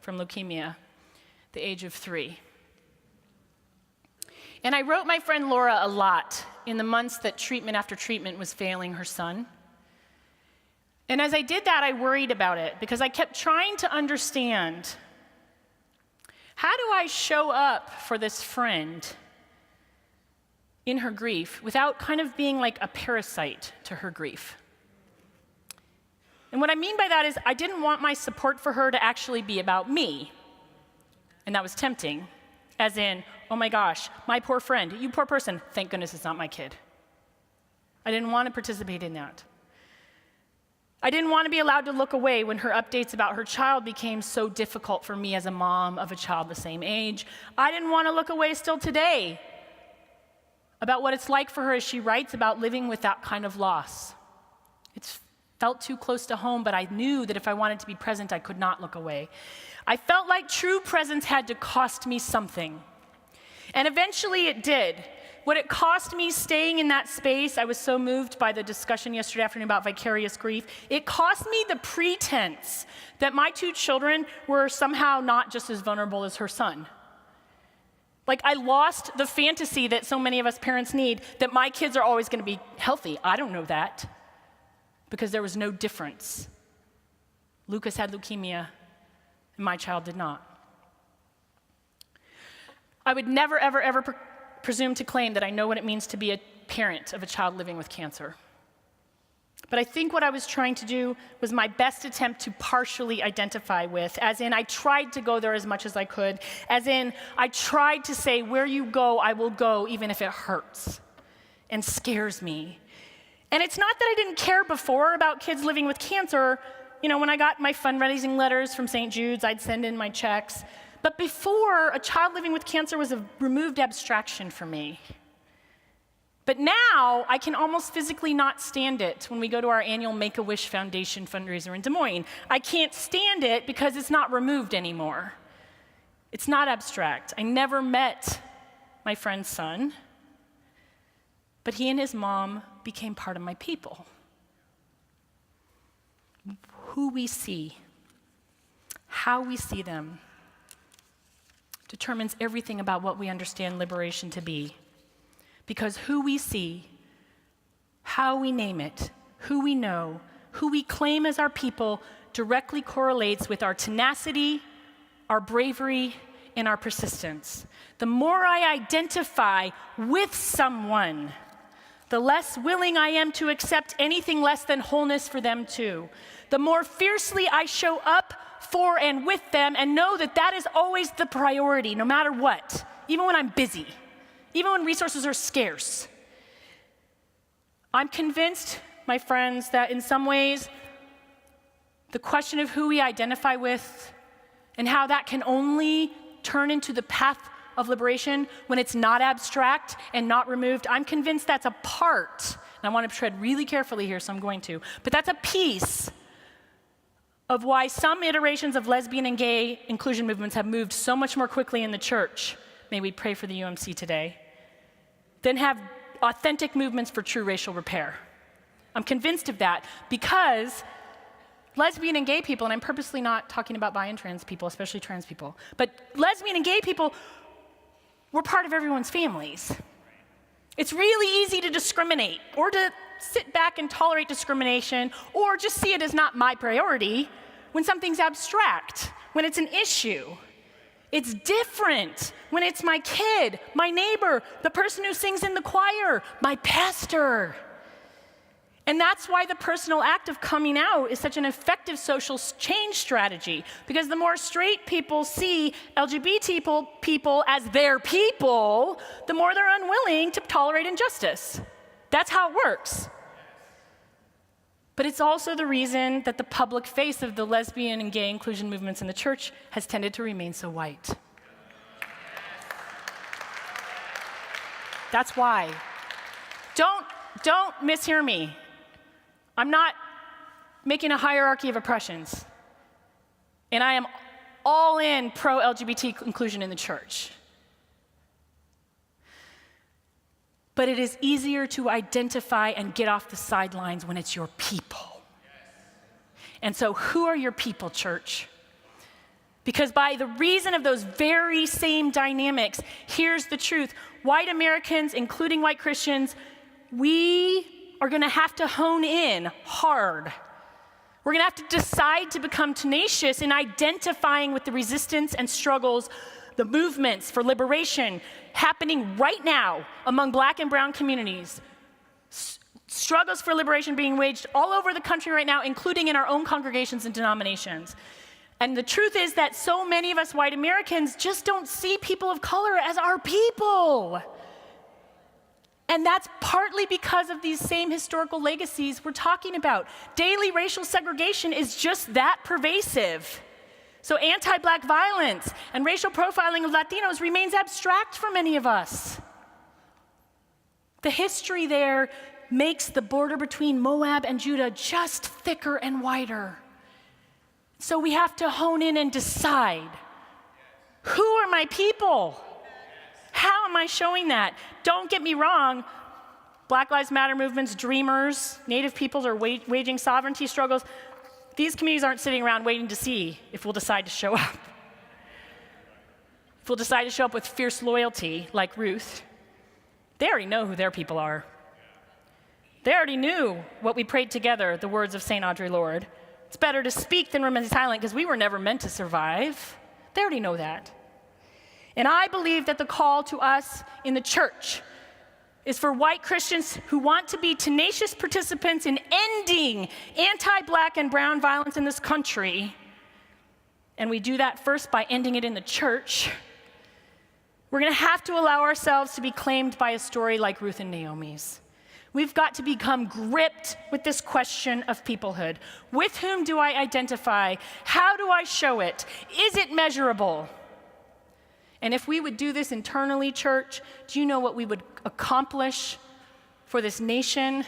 from leukemia at the age of 3. And I wrote my friend Laura a lot in the months that treatment after treatment was failing her son. And as I did that, I worried about it because I kept trying to understand, how do I show up for this friend in her grief without kind of being like a parasite to her grief? And what I mean by that is I didn't want my support for her to actually be about me. And that was tempting, as in, oh my gosh, my poor friend, you poor person, thank goodness it's not my kid. I didn't want to participate in that. I didn't want to be allowed to look away when her updates about her child became so difficult for me as a mom of a child the same age. I didn't want to look away still today about what it's like for her as she writes about living with that kind of loss. It felt too close to home, but I knew that if I wanted to be present, I could not look away. I felt like true presence had to cost me something. And eventually it did. What it cost me staying in that space, I was so moved by the discussion yesterday afternoon about vicarious grief. It cost me the pretense that my 2 children were somehow not just as vulnerable as her son. I lost the fantasy that so many of us parents need, that my kids are always going to be healthy. I don't know that, because there was no difference. Lucas had leukemia, and my child did not. I would never, ever, ever presume to claim that I know what it means to be a parent of a child living with cancer. But I think what I was trying to do was my best attempt to partially identify with, as in I tried to go there as much as I could, as in I tried to say, where you go, I will go, even if it hurts and scares me. And it's not that I didn't care before about kids living with cancer. When I got my fundraising letters from St. Jude's, I'd send in my checks. But before, a child living with cancer was a removed abstraction for me. But now, I can almost physically not stand it when we go to our annual Make-A-Wish Foundation fundraiser in Des Moines. I can't stand it because it's not removed anymore. It's not abstract. I never met my friend's son, but he and his mom became part of my people. Who we see, how we see them, determines everything about what we understand liberation to be. Because who we see, how we name it, who we know, who we claim as our people directly correlates with our tenacity, our bravery, and our persistence. The more I identify with someone, the less willing I am to accept anything less than wholeness for them too. The more fiercely I show up for and with them and know that that is always the priority, no matter what, even when I'm busy, even when resources are scarce. I'm convinced, my friends, that in some ways, the question of who we identify with and how that can only turn into the path of liberation when it's not abstract and not removed, I'm convinced that's a part, and I want to tread really carefully here, so I'm going to, but that's a piece of why some iterations of lesbian and gay inclusion movements have moved so much more quickly in the church, may we pray for the UMC today, than have authentic movements for true racial repair. I'm convinced of that because lesbian and gay people, and I'm purposely not talking about bi and trans people, especially trans people, but lesbian and gay people were part of everyone's families. It's really easy to discriminate or to sit back and tolerate discrimination or just see it as not my priority when something's abstract, when it's an issue. It's different when it's my kid, my neighbor, the person who sings in the choir, my pastor. And that's why the personal act of coming out is such an effective social change strategy, because the more straight people see LGBT people as their people, the more they're unwilling to tolerate injustice. That's how it works. But it's also the reason that the public face of the lesbian and gay inclusion movements in the church has tended to remain so white. That's why. Don't mishear me. I'm not making a hierarchy of oppressions. And I am all in pro-LGBT inclusion in the church. But it is easier to identify and get off the sidelines when it's your people. And so who are your people, church? Because by the reason of those very same dynamics, here's the truth. White Americans, including white Christians, we are going to have to hone in hard. We're going to have to decide to become tenacious in identifying with the resistance and struggles, the movements for liberation happening right now among black and brown communities. Struggles for liberation being waged all over the country right now, including in our own congregations and denominations. And the truth is that so many of us white Americans just don't see people of color as our people. And that's partly because of these same historical legacies we're talking about. Daily racial segregation is just that pervasive. So anti-black violence and racial profiling of Latinos remains abstract for many of us. The history there makes the border between Moab and Judah just thicker and wider. So we have to hone in and decide, who are my people? How am I showing that? Don't get me wrong, Black Lives Matter movements, dreamers, Native peoples are waging sovereignty struggles. These communities aren't sitting around waiting to see if we'll decide to show up. If we'll decide to show up with fierce loyalty, like Ruth, they already know who their people are. They already knew what we prayed together, the words of St. Audre Lorde. It's better to speak than remain silent because we were never meant to survive. They already know that. And I believe that the call to us in the church is for white Christians who want to be tenacious participants in ending anti-black and brown violence in this country. And we do that first by ending it in the church. We're going to have to allow ourselves to be claimed by a story like Ruth and Naomi's. We've got to become gripped with this question of peoplehood. With whom do I identify? How do I show it? Is it measurable? And if we would do this internally, church, do you know what we would accomplish for this nation?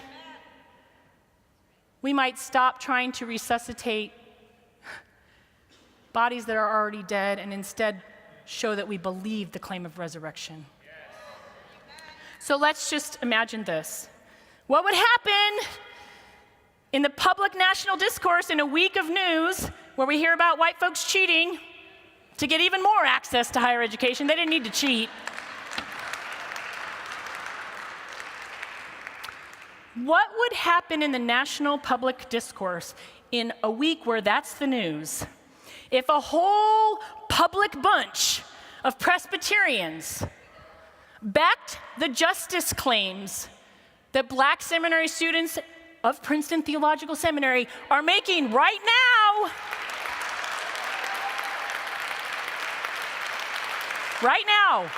We might stop trying to resuscitate bodies that are already dead and instead show that we believe the claim of resurrection. So let's just imagine this. What would happen in the public national discourse in a week of news where we hear about white folks cheating to get even more access to higher education? They didn't need to cheat. What would happen in the national public discourse in a week where that's the news if a whole public bunch of Presbyterians backed the justice claims that black seminary students of Princeton Theological Seminary are making right now? Right now.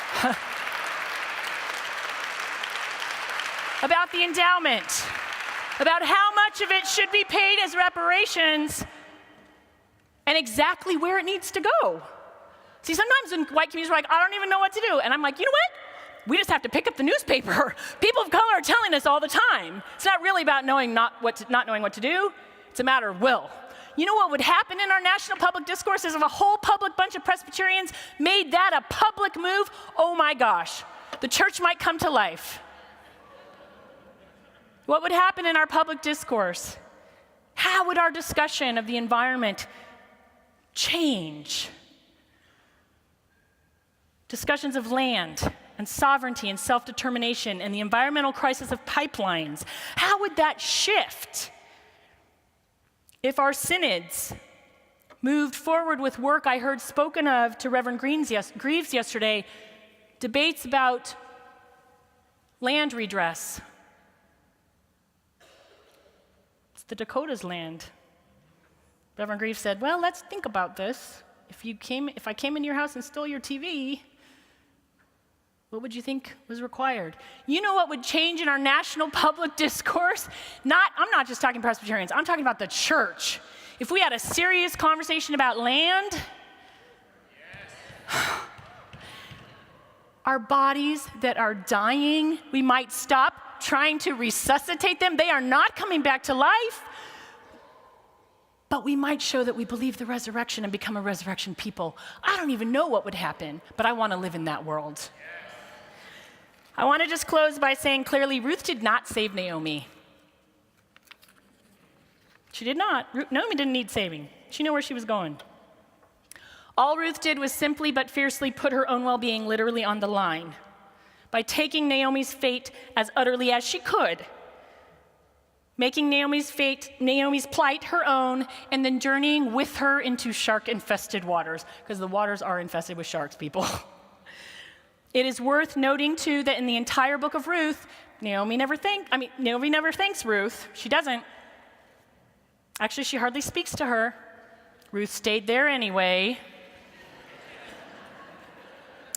About the endowment, about how much of it should be paid as reparations, and exactly where it needs to go. See, sometimes in white communities are like, I don't even know what to do. And I'm like, you know what? We just have to pick up the newspaper. People of color are telling us all the time. It's not really about not knowing what to do. It's a matter of will. You know what would happen in our national public discourse is if a whole public bunch of Presbyterians made that a public move? Oh my gosh, the church might come to life. What would happen in our public discourse? How would our discussion of the environment change? Discussions of land and sovereignty and self-determination and the environmental crisis of pipelines. How would that shift if our synods moved forward with work I heard spoken of to Reverend Greaves yesterday, debates about land redress, It's the Dakotas land. Reverend Grief said, well, let's think about this. If I came into your house and stole your TV, what would you think was required? You know what would change in our national public discourse? I'm not just talking Presbyterians, I'm talking about the church. If we had a serious conversation about land, our bodies that are dying, we might stop trying to resuscitate them. They are not coming back to life. But we might show that we believe the resurrection and become a resurrection people. I don't even know what would happen, but I want to live in that world. Yes. I want to just close by saying clearly, Ruth did not save Naomi. She did not. Naomi didn't need saving. She knew where she was going. All Ruth did was simply but fiercely put her own well-being literally on the line by taking Naomi's fate as utterly as she could, making Naomi's plight her own, and then journeying with her into shark-infested waters, because the waters are infested with sharks, people. It is worth noting, too, that in the entire book of Ruth, Naomi never thanks Ruth. She doesn't. Actually, she hardly speaks to her. Ruth stayed there anyway.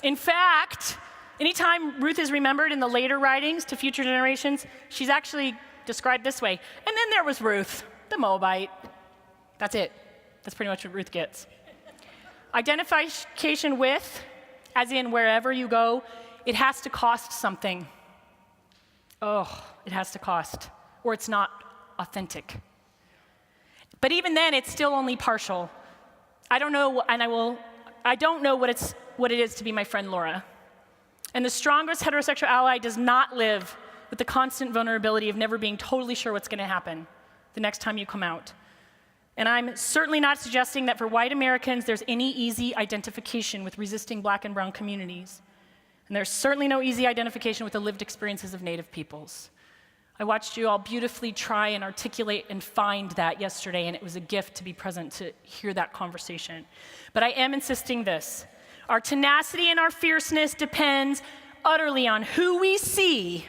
In fact, anytime Ruth is remembered in the later writings to future generations, she's actually described this way. And then there was Ruth, the Moabite. That's it. That's pretty much what Ruth gets. Identification with, as in wherever you go, it has to cost something. Oh, it has to cost, or it's not authentic. But even then, it's still only partial. I don't know, I don't know what it is to be my friend Laura. And the strongest heterosexual ally does not live with the constant vulnerability of never being totally sure what's going to happen the next time you come out. And I'm certainly not suggesting that for white Americans there's any easy identification with resisting black and brown communities. And there's certainly no easy identification with the lived experiences of Native peoples. I watched you all beautifully try and articulate and find that yesterday, and it was a gift to be present to hear that conversation. But I am insisting this. Our tenacity and our fierceness depends utterly on who we see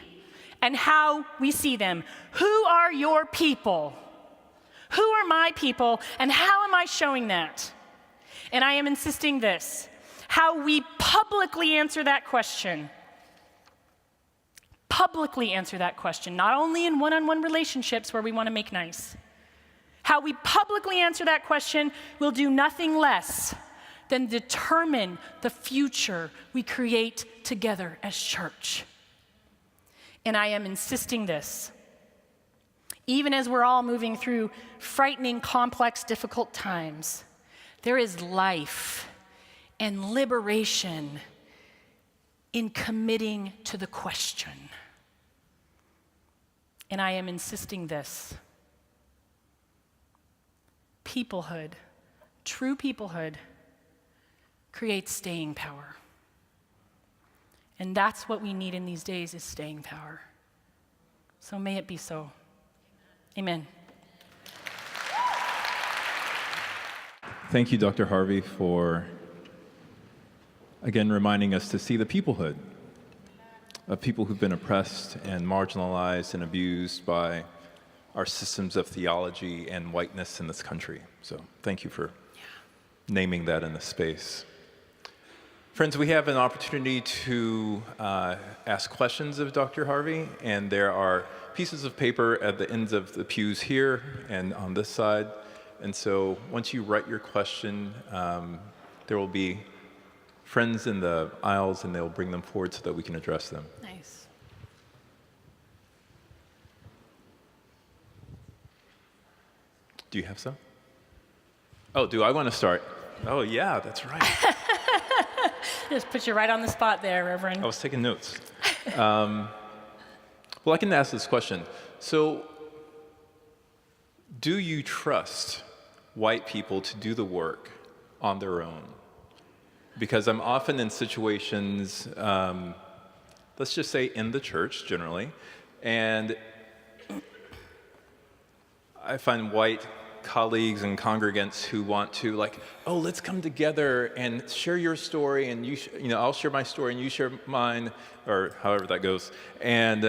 and how we see them. Who are your people? Who are my people, and how am I showing that? And I am insisting this. How we publicly answer that question. Publicly answer that question, not only in one-on-one relationships where we want to make nice. How we publicly answer that question will do nothing less than determine the future we create together as church. And I am insisting this. Even as we're all moving through frightening, complex, difficult times, there is life and liberation in committing to the question. And I am insisting this. Peoplehood, true peoplehood, creates staying power. And that's what we need in these days, is staying power. So may it be so. Amen. Thank you, Dr. Harvey, for, again, reminding us to see the peoplehood of people who've been oppressed and marginalized and abused by our systems of theology and whiteness in this country. So thank you for naming that in the space. Friends, we have an opportunity to ask questions of Dr. Harvey, and there are pieces of paper at the ends of the pews here and on this side. And so once you write your question, there will be friends in the aisles, and they'll bring them forward so that we can address them. Nice. Do you have some? Oh, do I want to start? Oh, yeah, that's right. Just put you right on the spot there, Reverend. I was taking notes. Well, I can ask this question. So, do you trust white people to do the work on their own? Because I'm often in situations, let's just say in the church generally, and I find white colleagues and congregants who want to, like, oh, let's come together and share your story, and I'll share my story and you share mine, or however that goes. And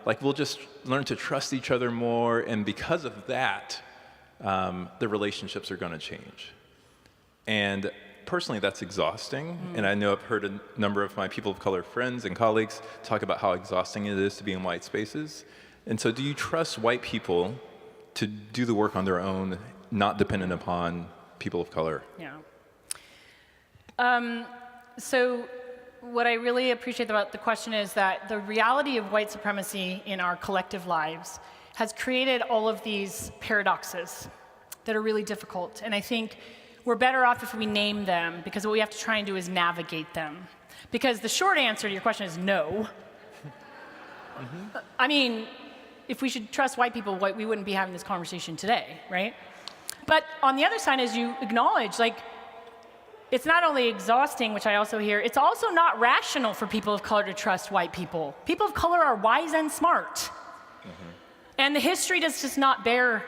like we'll just learn to trust each other more, and because of that, the relationships are going to change. And personally, that's exhausting, and I know I've heard a number of my people of color friends and colleagues talk about how exhausting it is to be in white spaces. And so do you trust white people to do the work on their own, not dependent upon people of color? Yeah. So what I really appreciate about the question is that the reality of white supremacy in our collective lives has created all of these paradoxes that are really difficult. And I think we're better off if we name them, because what we have to try and do is navigate them. Because the short answer to your question is no. I mean, if we should trust white people, we wouldn't be having this conversation today, right? But on the other side, as you acknowledge, like, it's not only exhausting, which I also hear, it's also not rational for people of color to trust white people. People of color are wise and smart. And the history does just not bear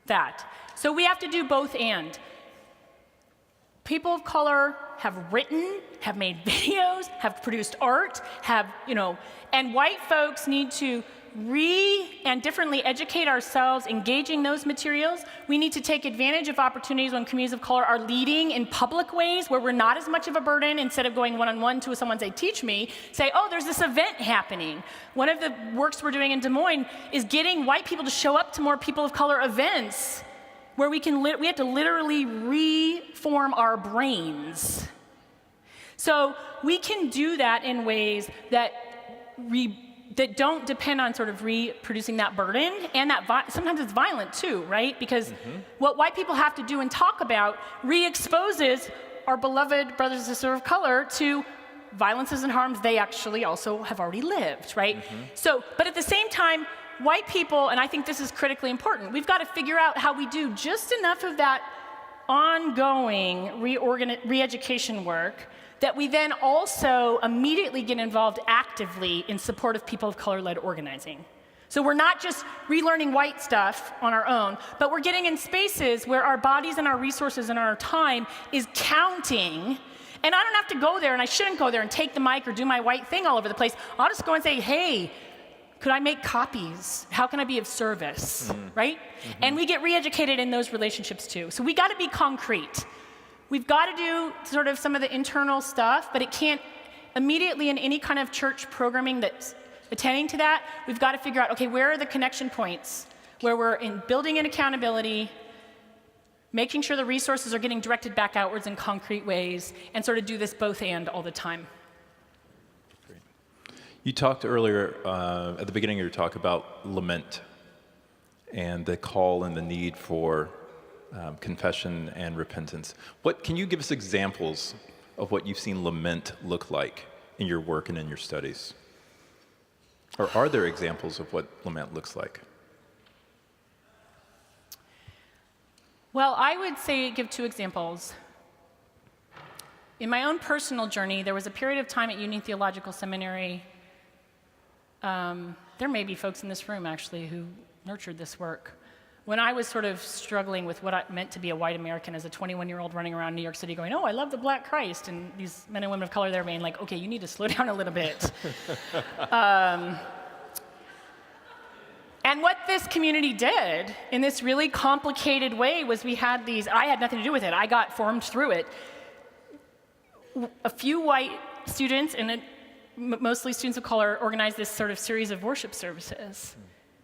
that. So we have to do both and. People of color have written, have made videos, have produced art, and white folks need to and differently educate ourselves, engaging those materials. We need to take advantage of opportunities when communities of color are leading in public ways where we're not as much of a burden. Instead of going one-on-one to someone say, teach me, say, oh, there's this event happening. One of the works we're doing in Des Moines is getting white people to show up to more people of color events where we have to literally reform our brains. So we can do that in ways that don't depend on sort of reproducing that burden, and that sometimes it's violent too, right? Because what white people have to do and talk about re-exposes our beloved brothers and sisters of color to violences and harms they actually also have already lived, right? So, but at the same time, white people, and I think this is critically important, we've got to figure out how we do just enough of that ongoing re-education work that we then also immediately get involved actively in support of people of color-led organizing. So we're not just relearning white stuff on our own, but we're getting in spaces where our bodies and our resources and our time is counting. And I don't have to go there, and I shouldn't go there and take the mic or do my white thing all over the place. I'll just go and say, hey, could I make copies? How can I be of service, right? And we get re-educated in those relationships too. So we gotta be concrete. We've got to do sort of some of the internal stuff, but it can't immediately in any kind of church programming that's attending to that, we've got to figure out, okay, where are the connection points where we're building in accountability, making sure the resources are getting directed back outwards in concrete ways, and sort of do this both and all the time. Great. You talked earlier at the beginning of your talk about lament and the call and the need for confession and repentance. Can you give us examples of what you've seen lament look like in your work and in your studies? Or are there examples of what lament looks like? Well, I would say give two examples. In my own personal journey, there was a period of time at Union Theological Seminary. There may be folks in this room, actually, who nurtured this work. When I was sort of struggling with what it meant to be a white American as a 21-year-old running around New York City going, oh, I love the Black Christ, and these men and women of color there being like, okay, you need to slow down a little bit. And what this community did in this really complicated way was I had nothing to do with it, I got formed through it. A few white students, and mostly students of color, organized this sort of series of worship services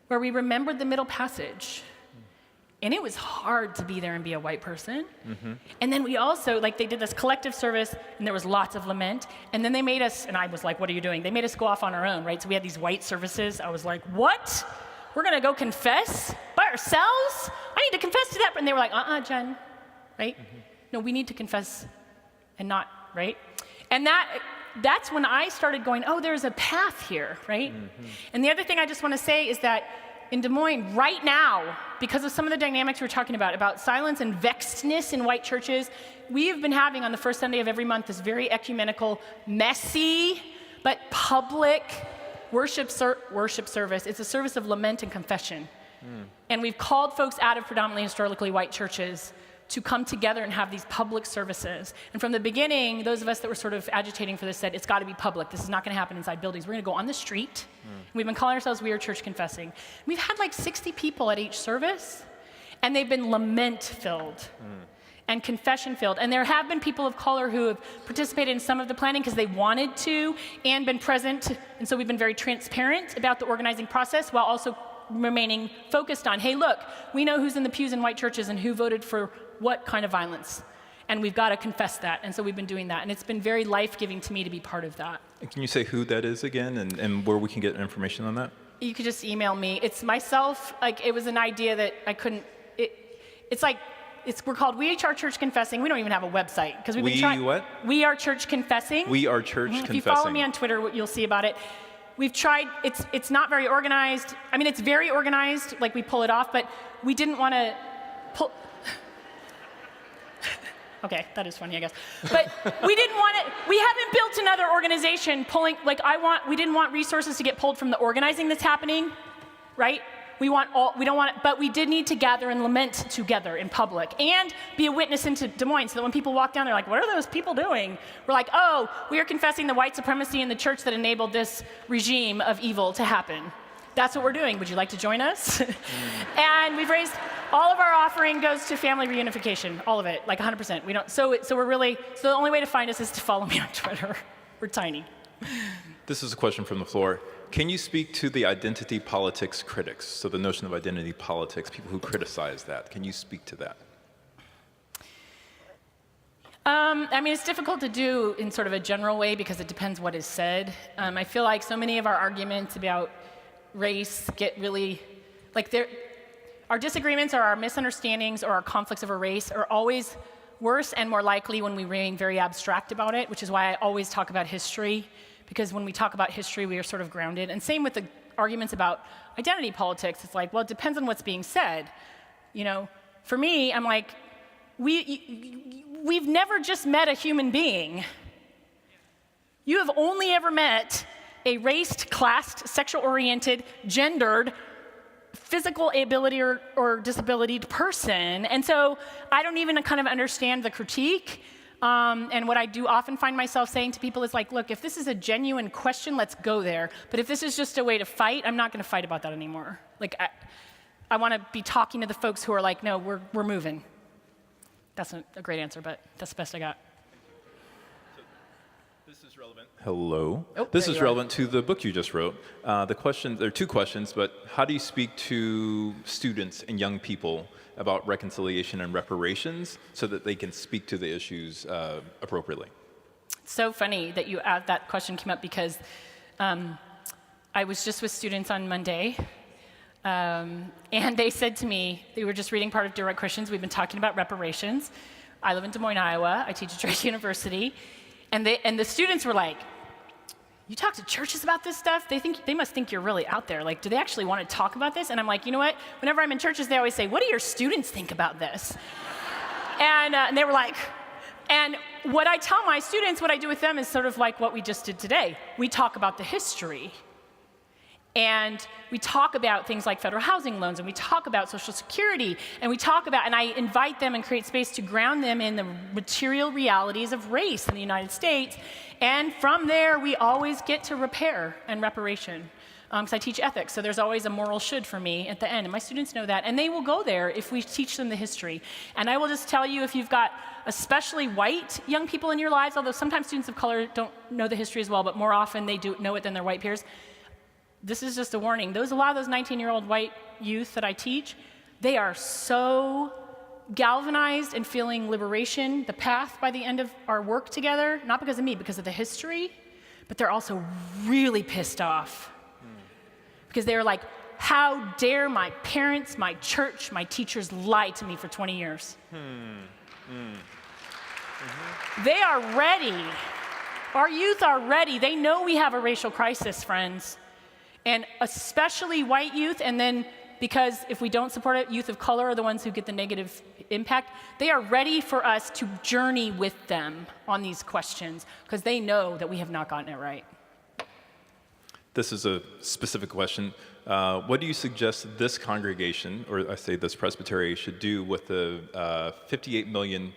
where we remembered the middle passage. And it was hard to be there and be a white person. And then we also, they did this collective service, and there was lots of lament. And then they made us, and I was like, what are you doing? They made us go off on our own, right? So we had these white services. I was like, what? We're gonna go confess by ourselves? I need to confess to that. And they were like, Jen, right? No, we need to confess and not, right? And that's when I started going, oh, there's a path here, right? And the other thing I just wanna say is that in Des Moines, right now, because of some of the dynamics we're talking about silence and vexedness in white churches, we have been having on the first Sunday of every month this very ecumenical, messy, but public worship service. It's a service of lament and confession. And we've called folks out of predominantly historically white churches to come together and have these public services. And from the beginning, those of us that were sort of agitating for this said, it's got to be public. This is not going to happen inside buildings. We're going to go on the street. We've been calling ourselves We Are Church Confessing. We've had like 60 people at each service, and they've been lament-filled and confession-filled. And there have been people of color who have participated in some of the planning because they wanted to and been present. And so we've been very transparent about the organizing process while also remaining focused on, hey, look, we know who's in the pews in white churches and who voted for what kind of violence. And we've got to confess that. And so we've been doing that. And it's been very life-giving to me to be part of that. Can you say who that is again and where we can get information on that? You could just email me. It's myself. Like, it was an idea that I couldn't. We're called We Are Church Confessing. We don't even have a website because we've been trying. What? We Are Church Confessing. We Are Church Confessing. If you follow me on Twitter, you'll see about it. We've tried. It's not very organized. I mean, it's very organized. Like, we pull it off, but we didn't want to pull. Okay, that is funny, I guess. But we didn't want it. We haven't built another organization pulling. Like, we didn't want resources to get pulled from the organizing that's happening, right? We don't want it, but we did need to gather and lament together in public and be a witness into Des Moines so that when people walk down, they're like, what are those people doing? We're like, oh, we are confessing the white supremacy in the church that enabled this regime of evil to happen. That's what we're doing. Would you like to join us? And we've raised, all of our offering goes to family reunification, all of it, like 100%. So the only way to find us is to follow me on Twitter. We're tiny. This is a question from the floor. Can you speak to the identity politics critics? So the notion of identity politics, people who criticize that. Can you speak to that? I mean, it's difficult to do in sort of a general way because it depends what is said. I feel like so many of our arguments about race get really, like, our disagreements or our misunderstandings or our conflicts over race are always worse and more likely when we remain very abstract about it, which is why I always talk about history. Because when we talk about history, we are sort of grounded. And same with the arguments about identity politics. It's like, well, it depends on what's being said. You know, for me, I'm like, we've never just met a human being. You have only ever met a raced, classed, sexual-oriented, gendered, physical ability or disability person. And so I don't even kind of understand the critique. And what I do often find myself saying to people is like, look, if this is a genuine question, let's go there. But if this is just a way to fight, I'm not going to fight about that anymore. Like, I want to be talking to the folks who are like, no, we're moving. That's not a great answer, but that's the best I got. So this is relevant. Hello. Oh, this is relevant to the book you just wrote. There are two questions, but how do you speak to students and young people about reconciliation and reparations so that they can speak to the issues appropriately? It's so funny that that question came up because I was just with students on Monday, and they said to me, they were just reading part of Direct Christians. We've been talking about reparations. I live in Des Moines, Iowa. I teach at Drake University. And the students were like, you talk to churches about this stuff? They must think you're really out there. Like, do they actually want to talk about this? And I'm like, you know what? Whenever I'm in churches, they always say, what do your students think about this? And they were like, and what I tell my students, what I do with them is sort of like what we just did today. We talk about the history. And we talk about things like federal housing loans, and we talk about Social Security, and and I invite them and create space to ground them in the material realities of race in the United States. And from there, we always get to repair and reparation. Because I teach ethics, so there's always a moral should for me at the end, and my students know that. And they will go there if we teach them the history. And I will just tell you, if you've got especially white young people in your lives, although sometimes students of color don't know the history as well, but more often they do know it than their white peers, this is just a warning. A lot of those 19-year-old white youth that I teach, they are so galvanized and feeling liberation, the path by the end of our work together, not because of me, because of the history, but they're also really pissed off. Because they're like, how dare my parents, my church, my teachers lie to me for 20 years? They are ready. Our youth are ready. They know we have a racial crisis, friends. And especially white youth, and then because if we don't support it, youth of color are the ones who get the negative impact. They are ready for us to journey with them on these questions because they know that we have not gotten it right. This is a specific question. What do you suggest this congregation, or I say this presbytery, should do with the $58 million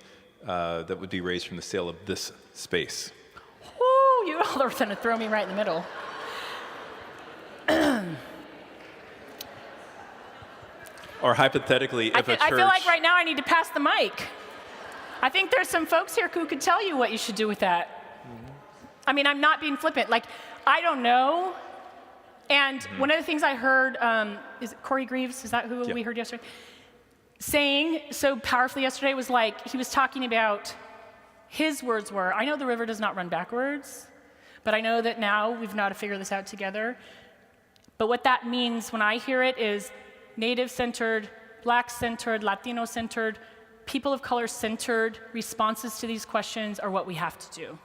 that would be raised from the sale of this space? Woo, you all are going to throw me right in the middle. Or hypothetically, if a church... I feel like right now I need to pass the mic. I think there's some folks here who could tell you what you should do with that. Mm-hmm. I mean, I'm not being flippant. Like, I don't know. And one of the things I heard, is it Corey Greaves? Is that who we heard yesterday? Saying so powerfully yesterday was like, he was talking about, his words were, I know the river does not run backwards, but I know that now we've got to figure this out together. But what that means when I hear it is Native-centered, Black-centered, Latino-centered, people of color-centered responses to these questions are what we have to do.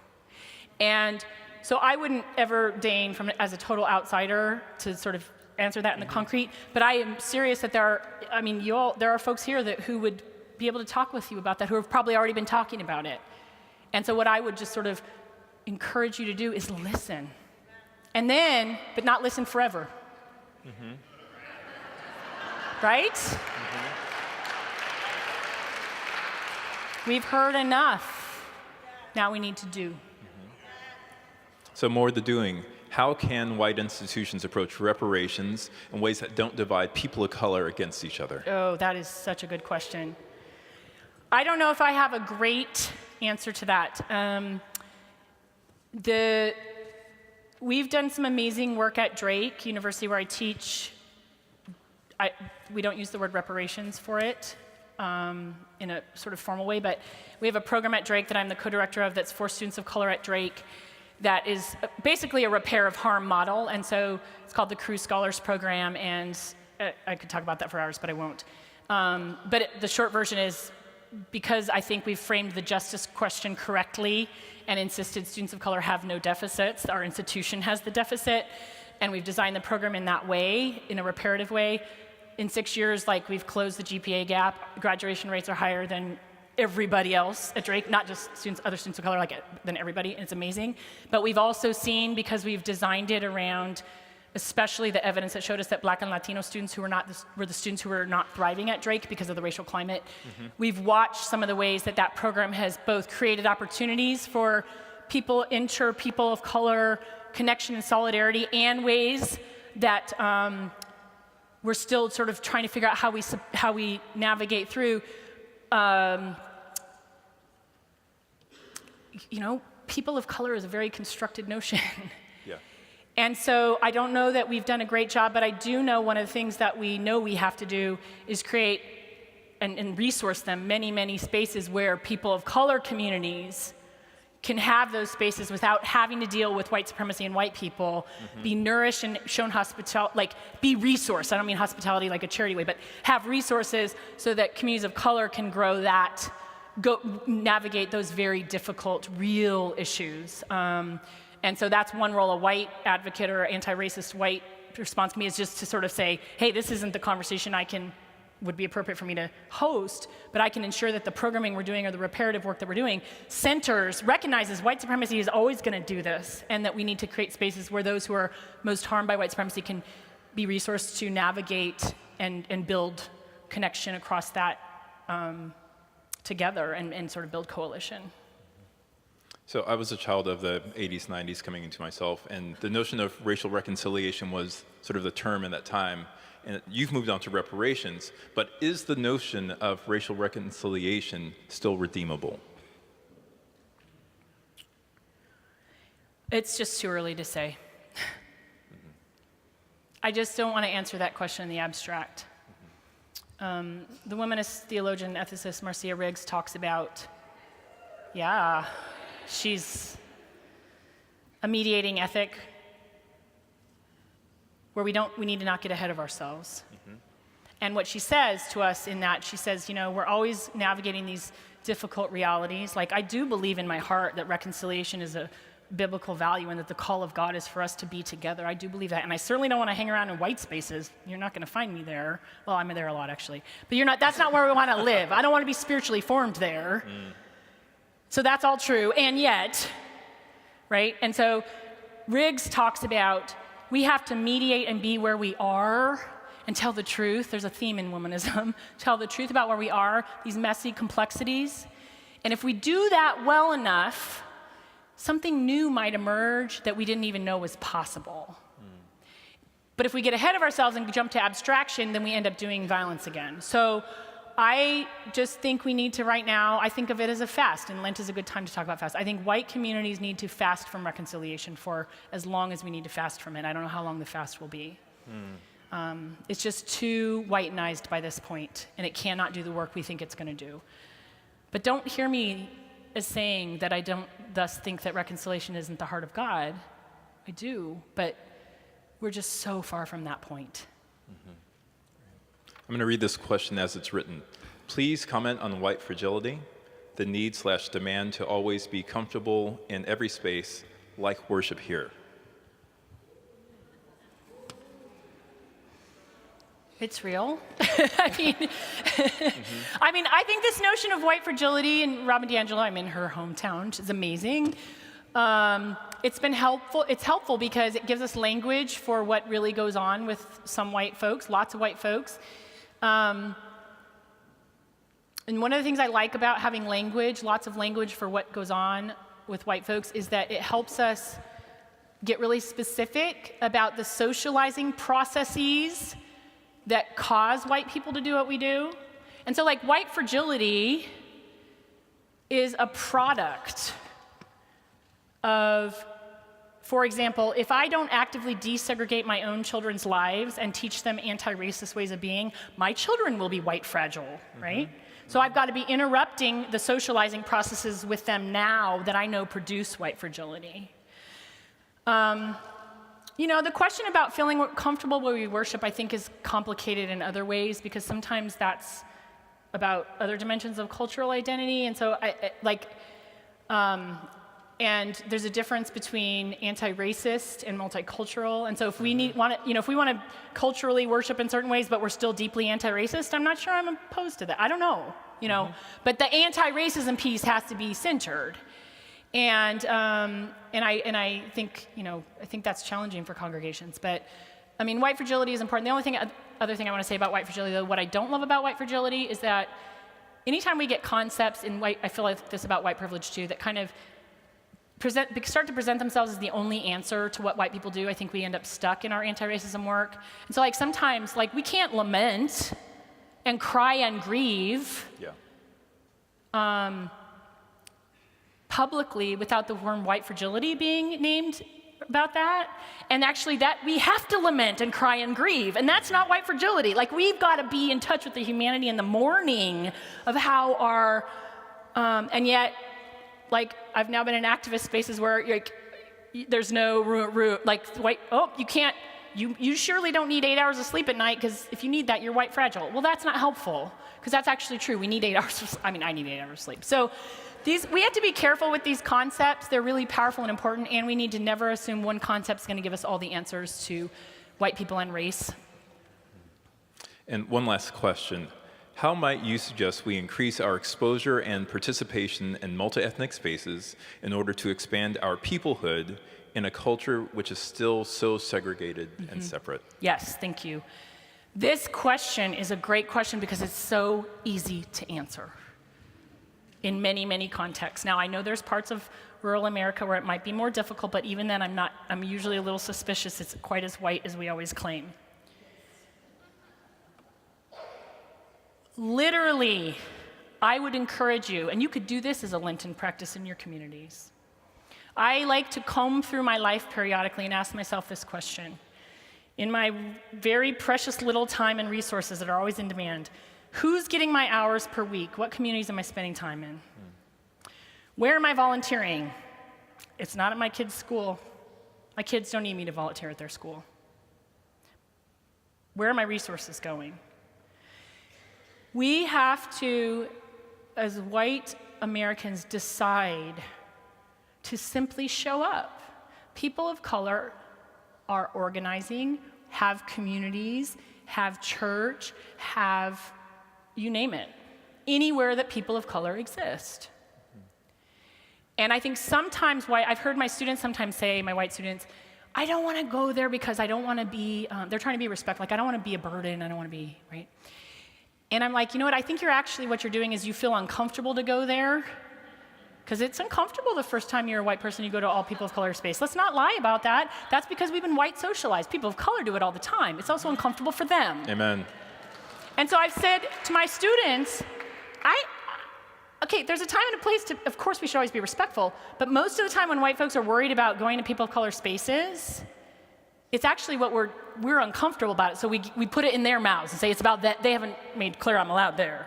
And so I wouldn't ever deign, as a total outsider, to sort of answer that in the concrete, but I am serious that there are folks here who would be able to talk with you about that, who have probably already been talking about it. And so what I would just sort of encourage you to do is listen. And then, but not listen forever. Mm-hmm. Right? Mm-hmm. We've heard enough. Now we need to do. Mm-hmm. So more the doing. How can white institutions approach reparations in ways that don't divide people of color against each other? Oh, that is such a good question. I don't know if I have a great answer to that. We've done some amazing work at Drake University where I teach. We don't use the word reparations for it in a sort of formal way, but we have a program at Drake that I'm the co-director of that's for students of color at Drake that is basically a repair of harm model. And so it's called the Cru Scholars Program, and I could talk about that for hours, but I won't. But the short version is, because I think we've framed the justice question correctly and insisted students of color have no deficits, our institution has the deficit, and we've designed the program in that way, in a reparative way. In 6 years, we've closed the GPA gap. Graduation rates are higher than everybody else at Drake, not just other students of color, than everybody, and it's amazing. But we've also seen, because we've designed it around, especially the evidence that showed us that Black and Latino students who were the students who were not thriving at Drake because of the racial climate. Mm-hmm. We've watched some of the ways that program has both created opportunities for people of color, connection and solidarity, and ways that we're still sort of trying to figure out how we navigate through. People of color is a very constructed notion. Yeah. And so I don't know that we've done a great job, but I do know one of the things that we know we have to do is create and resource them many, many spaces where people of color communities can have those spaces without having to deal with white supremacy and white people, mm-hmm. be nourished and shown hospitality, be resourced. I don't mean hospitality like a charity way, but have resources so that communities of color can grow that, navigate those very difficult, real issues. And so that's one role a white advocate or anti-racist white response to me is just to sort of say, hey, this isn't the conversation would be appropriate for me to host, but I can ensure that the programming we're doing or the reparative work that we're doing recognizes white supremacy is always going to do this, and that we need to create spaces where those who are most harmed by white supremacy can be resourced to navigate and build connection across that together and sort of build coalition. So I was a child of the 80s, 90s coming into myself, and the notion of racial reconciliation was sort of the term in that time. And you've moved on to reparations, but is the notion of racial reconciliation still redeemable? It's just too early to say. Mm-hmm. I just don't want to answer that question in the abstract. Mm-hmm. The womanist theologian and ethicist Marcia Riggs talks about, she's a mediating ethic where we need to not get ahead of ourselves. Mm-hmm. And what she says to us in that, she says, we're always navigating these difficult realities. I do believe in my heart that reconciliation is a biblical value and that the call of God is for us to be together. I do believe that. And I certainly don't want to hang around in white spaces. You're not going to find me there. Well, I'm there a lot, actually. But that's not where we want to live. I don't want to be spiritually formed there. Mm. So that's all true. And yet, right? And so Riggs talks about we have to mediate and be where we are and tell the truth. There's a theme in womanism. Tell the truth about where we are, these messy complexities. And if we do that well enough, something new might emerge that we didn't even know was possible. But if we get ahead of ourselves and jump to abstraction, then we end up doing violence again. So I just think we need to right now, I think of it as a fast, and Lent is a good time to talk about fast. I think white communities need to fast from reconciliation for as long as we need to fast from it. I don't know how long the fast will be. It's just too whitenized by this point, and it cannot do the work we think it's going to do. But don't hear me as saying that I don't thus think that reconciliation isn't the heart of God. I do, but we're just so far from that point. I'm going to read this question as it's written. Please comment on white fragility, the need/demand to always be comfortable in every space, like worship here. It's real. I mean, I think this notion of white fragility, and Robin DiAngelo, I'm in her hometown, is amazing. It's been helpful. It's helpful because it gives us language for what really goes on with some white folks, lots of white folks. And one of the things I like about having language, lots of language for what goes on with white folks, is that it helps us get really specific about the socializing processes that cause white people to do what we do. And so like white fragility is a product of, for example, if I don't actively desegregate my own children's lives and teach them anti-racist ways of being, my children will be white fragile, right? So I've got to be interrupting the socializing processes with them now that I know produce white fragility. You know, the question about feeling comfortable where we worship, I think, is complicated in other ways because sometimes that's about other dimensions of cultural identity. And so, and there's a difference between anti-racist and multicultural. And so, if we if we want to culturally worship in certain ways, but we're still deeply anti-racist, I'm not sure I'm opposed to that. I don't know, you know. But the anti-racism piece has to be centered. And I think, you know, I think that's challenging for congregations. But I mean, white fragility is important. The only other thing I want to say about white fragility, though, what I don't love about white fragility is that anytime we get concepts in white, I feel like this about white privilege too, that kind of start to present themselves as the only answer to what white people do, I think we end up stuck in our anti-racism work. And so like sometimes, like we can't lament and cry and grieve. Publicly without the term white fragility being named about that. And actually that we have to lament and cry and grieve. And that's not white fragility. Like we've got to be in touch with the humanity in the mourning of how our, and yet, like I've now been in activist spaces where like, there's no you can't, you surely don't need 8 hours of sleep at night because if you need that, you're white fragile. Well, that's not helpful because that's actually true. We need 8 hours, I need 8 hours of sleep. So we have to be careful with these concepts. They're really powerful and important, and we need to never assume one concept's going to give us all the answers to white people and race. And one last question. How might you suggest we increase our exposure and participation in multi-ethnic spaces in order to expand our peoplehood in a culture which is still so segregated and separate? Yes, thank you. This question is a great question because it's so easy to answer in many, many contexts. Now, I know there's parts of rural America where it might be more difficult, but even then I'm usually a little suspicious it's quite as white as we always claim. Literally, I would encourage you, and you could do this as a Lenten practice in your communities. I like to comb through my life periodically and ask myself this question. In my very precious little time and resources that are always in demand, who's getting my hours per week? What communities am I spending time in? Where am I volunteering? It's not at my kids' school. My kids don't need me to volunteer at their school. Where are my resources going? We have to, as white Americans, decide to simply show up. People of color are organizing, have communities, have church, have you name it, anywhere that people of color exist. And I think sometimes I've heard my students sometimes say, my white students, I don't want to go there because I don't want to be, they're trying to be respectful. Like, I don't want to be a burden. I don't want to be, right? And I'm like, you know what? I think what you're doing is you feel uncomfortable to go there because it's uncomfortable the first time you're a white person, you go to all people of color space. Let's not lie about that. That's because we've been white socialized. People of color do it all the time. It's also uncomfortable for them. Amen. And so I've said to my students, okay, there's a time and a place to, of course we should always be respectful, but most of the time when white folks are worried about going to people of color spaces, it's actually what we're uncomfortable about it, so we put it in their mouths and say it's about that. They haven't made clear I'm allowed there.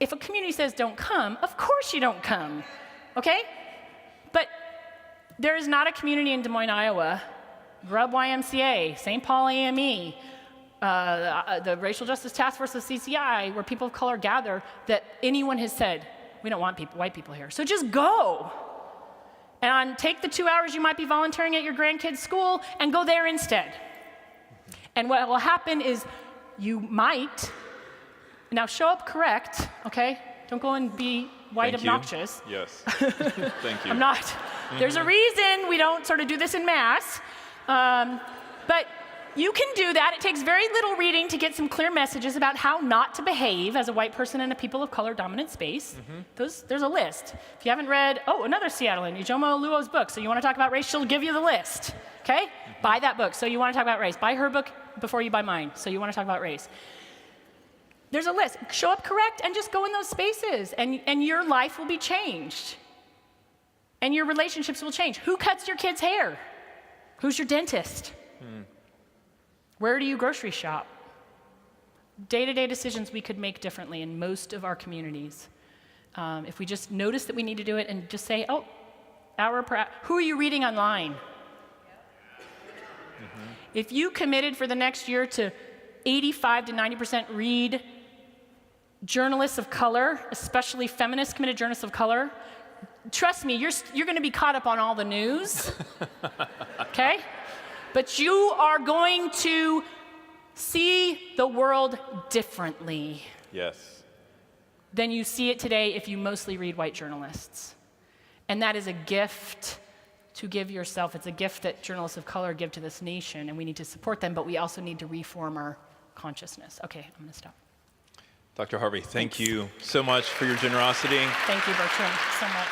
If a community says don't come, of course you don't come, okay? But there is not a community in Des Moines, Iowa, Grub YMCA, St. Paul AME, the Racial Justice Task Force of CCI, where people of color gather, that anyone has said, we don't want white people here. So just go. And take the 2 hours you might be volunteering at your grandkids' school and go there instead. And what will happen is you might, now show up correct, okay? Don't go and be white obnoxious. Yes. Thank you. I'm not. There's a reason we don't sort of do this in mass. But you can do that. It takes very little reading to get some clear messages about how not to behave as a white person in a people of color dominant space. There's a list. If you haven't read, another Seattlean, Ijeoma Oluo's book, So You Want to Talk About Race, she'll give you the list, okay? Buy that book, So You Want to Talk About Race. Buy her book before you buy mine, So You Want to Talk About Race. There's a list. Show up correct and just go in those spaces, and your life will be changed. And your relationships will change. Who cuts your kids' hair? Who's your dentist? Where do you grocery shop? Day-to-day decisions we could make differently in most of our communities. If we just notice that we need to do it and just say, hour per hour. Who are you reading online? If you committed for the next year to 85 to 90% read journalists of color, especially feminist committed journalists of color, trust me, you're going to be caught up on all the news, okay? But you are going to see the world differently. Yes. Than you see it today if you mostly read white journalists. And that is a gift to give yourself. It's a gift that journalists of color give to this nation, and we need to support them, but we also need to reform our consciousness. Okay, I'm going to stop. Dr. Harvey, thank you so much for your generosity. Thank you, Bertrand, so much.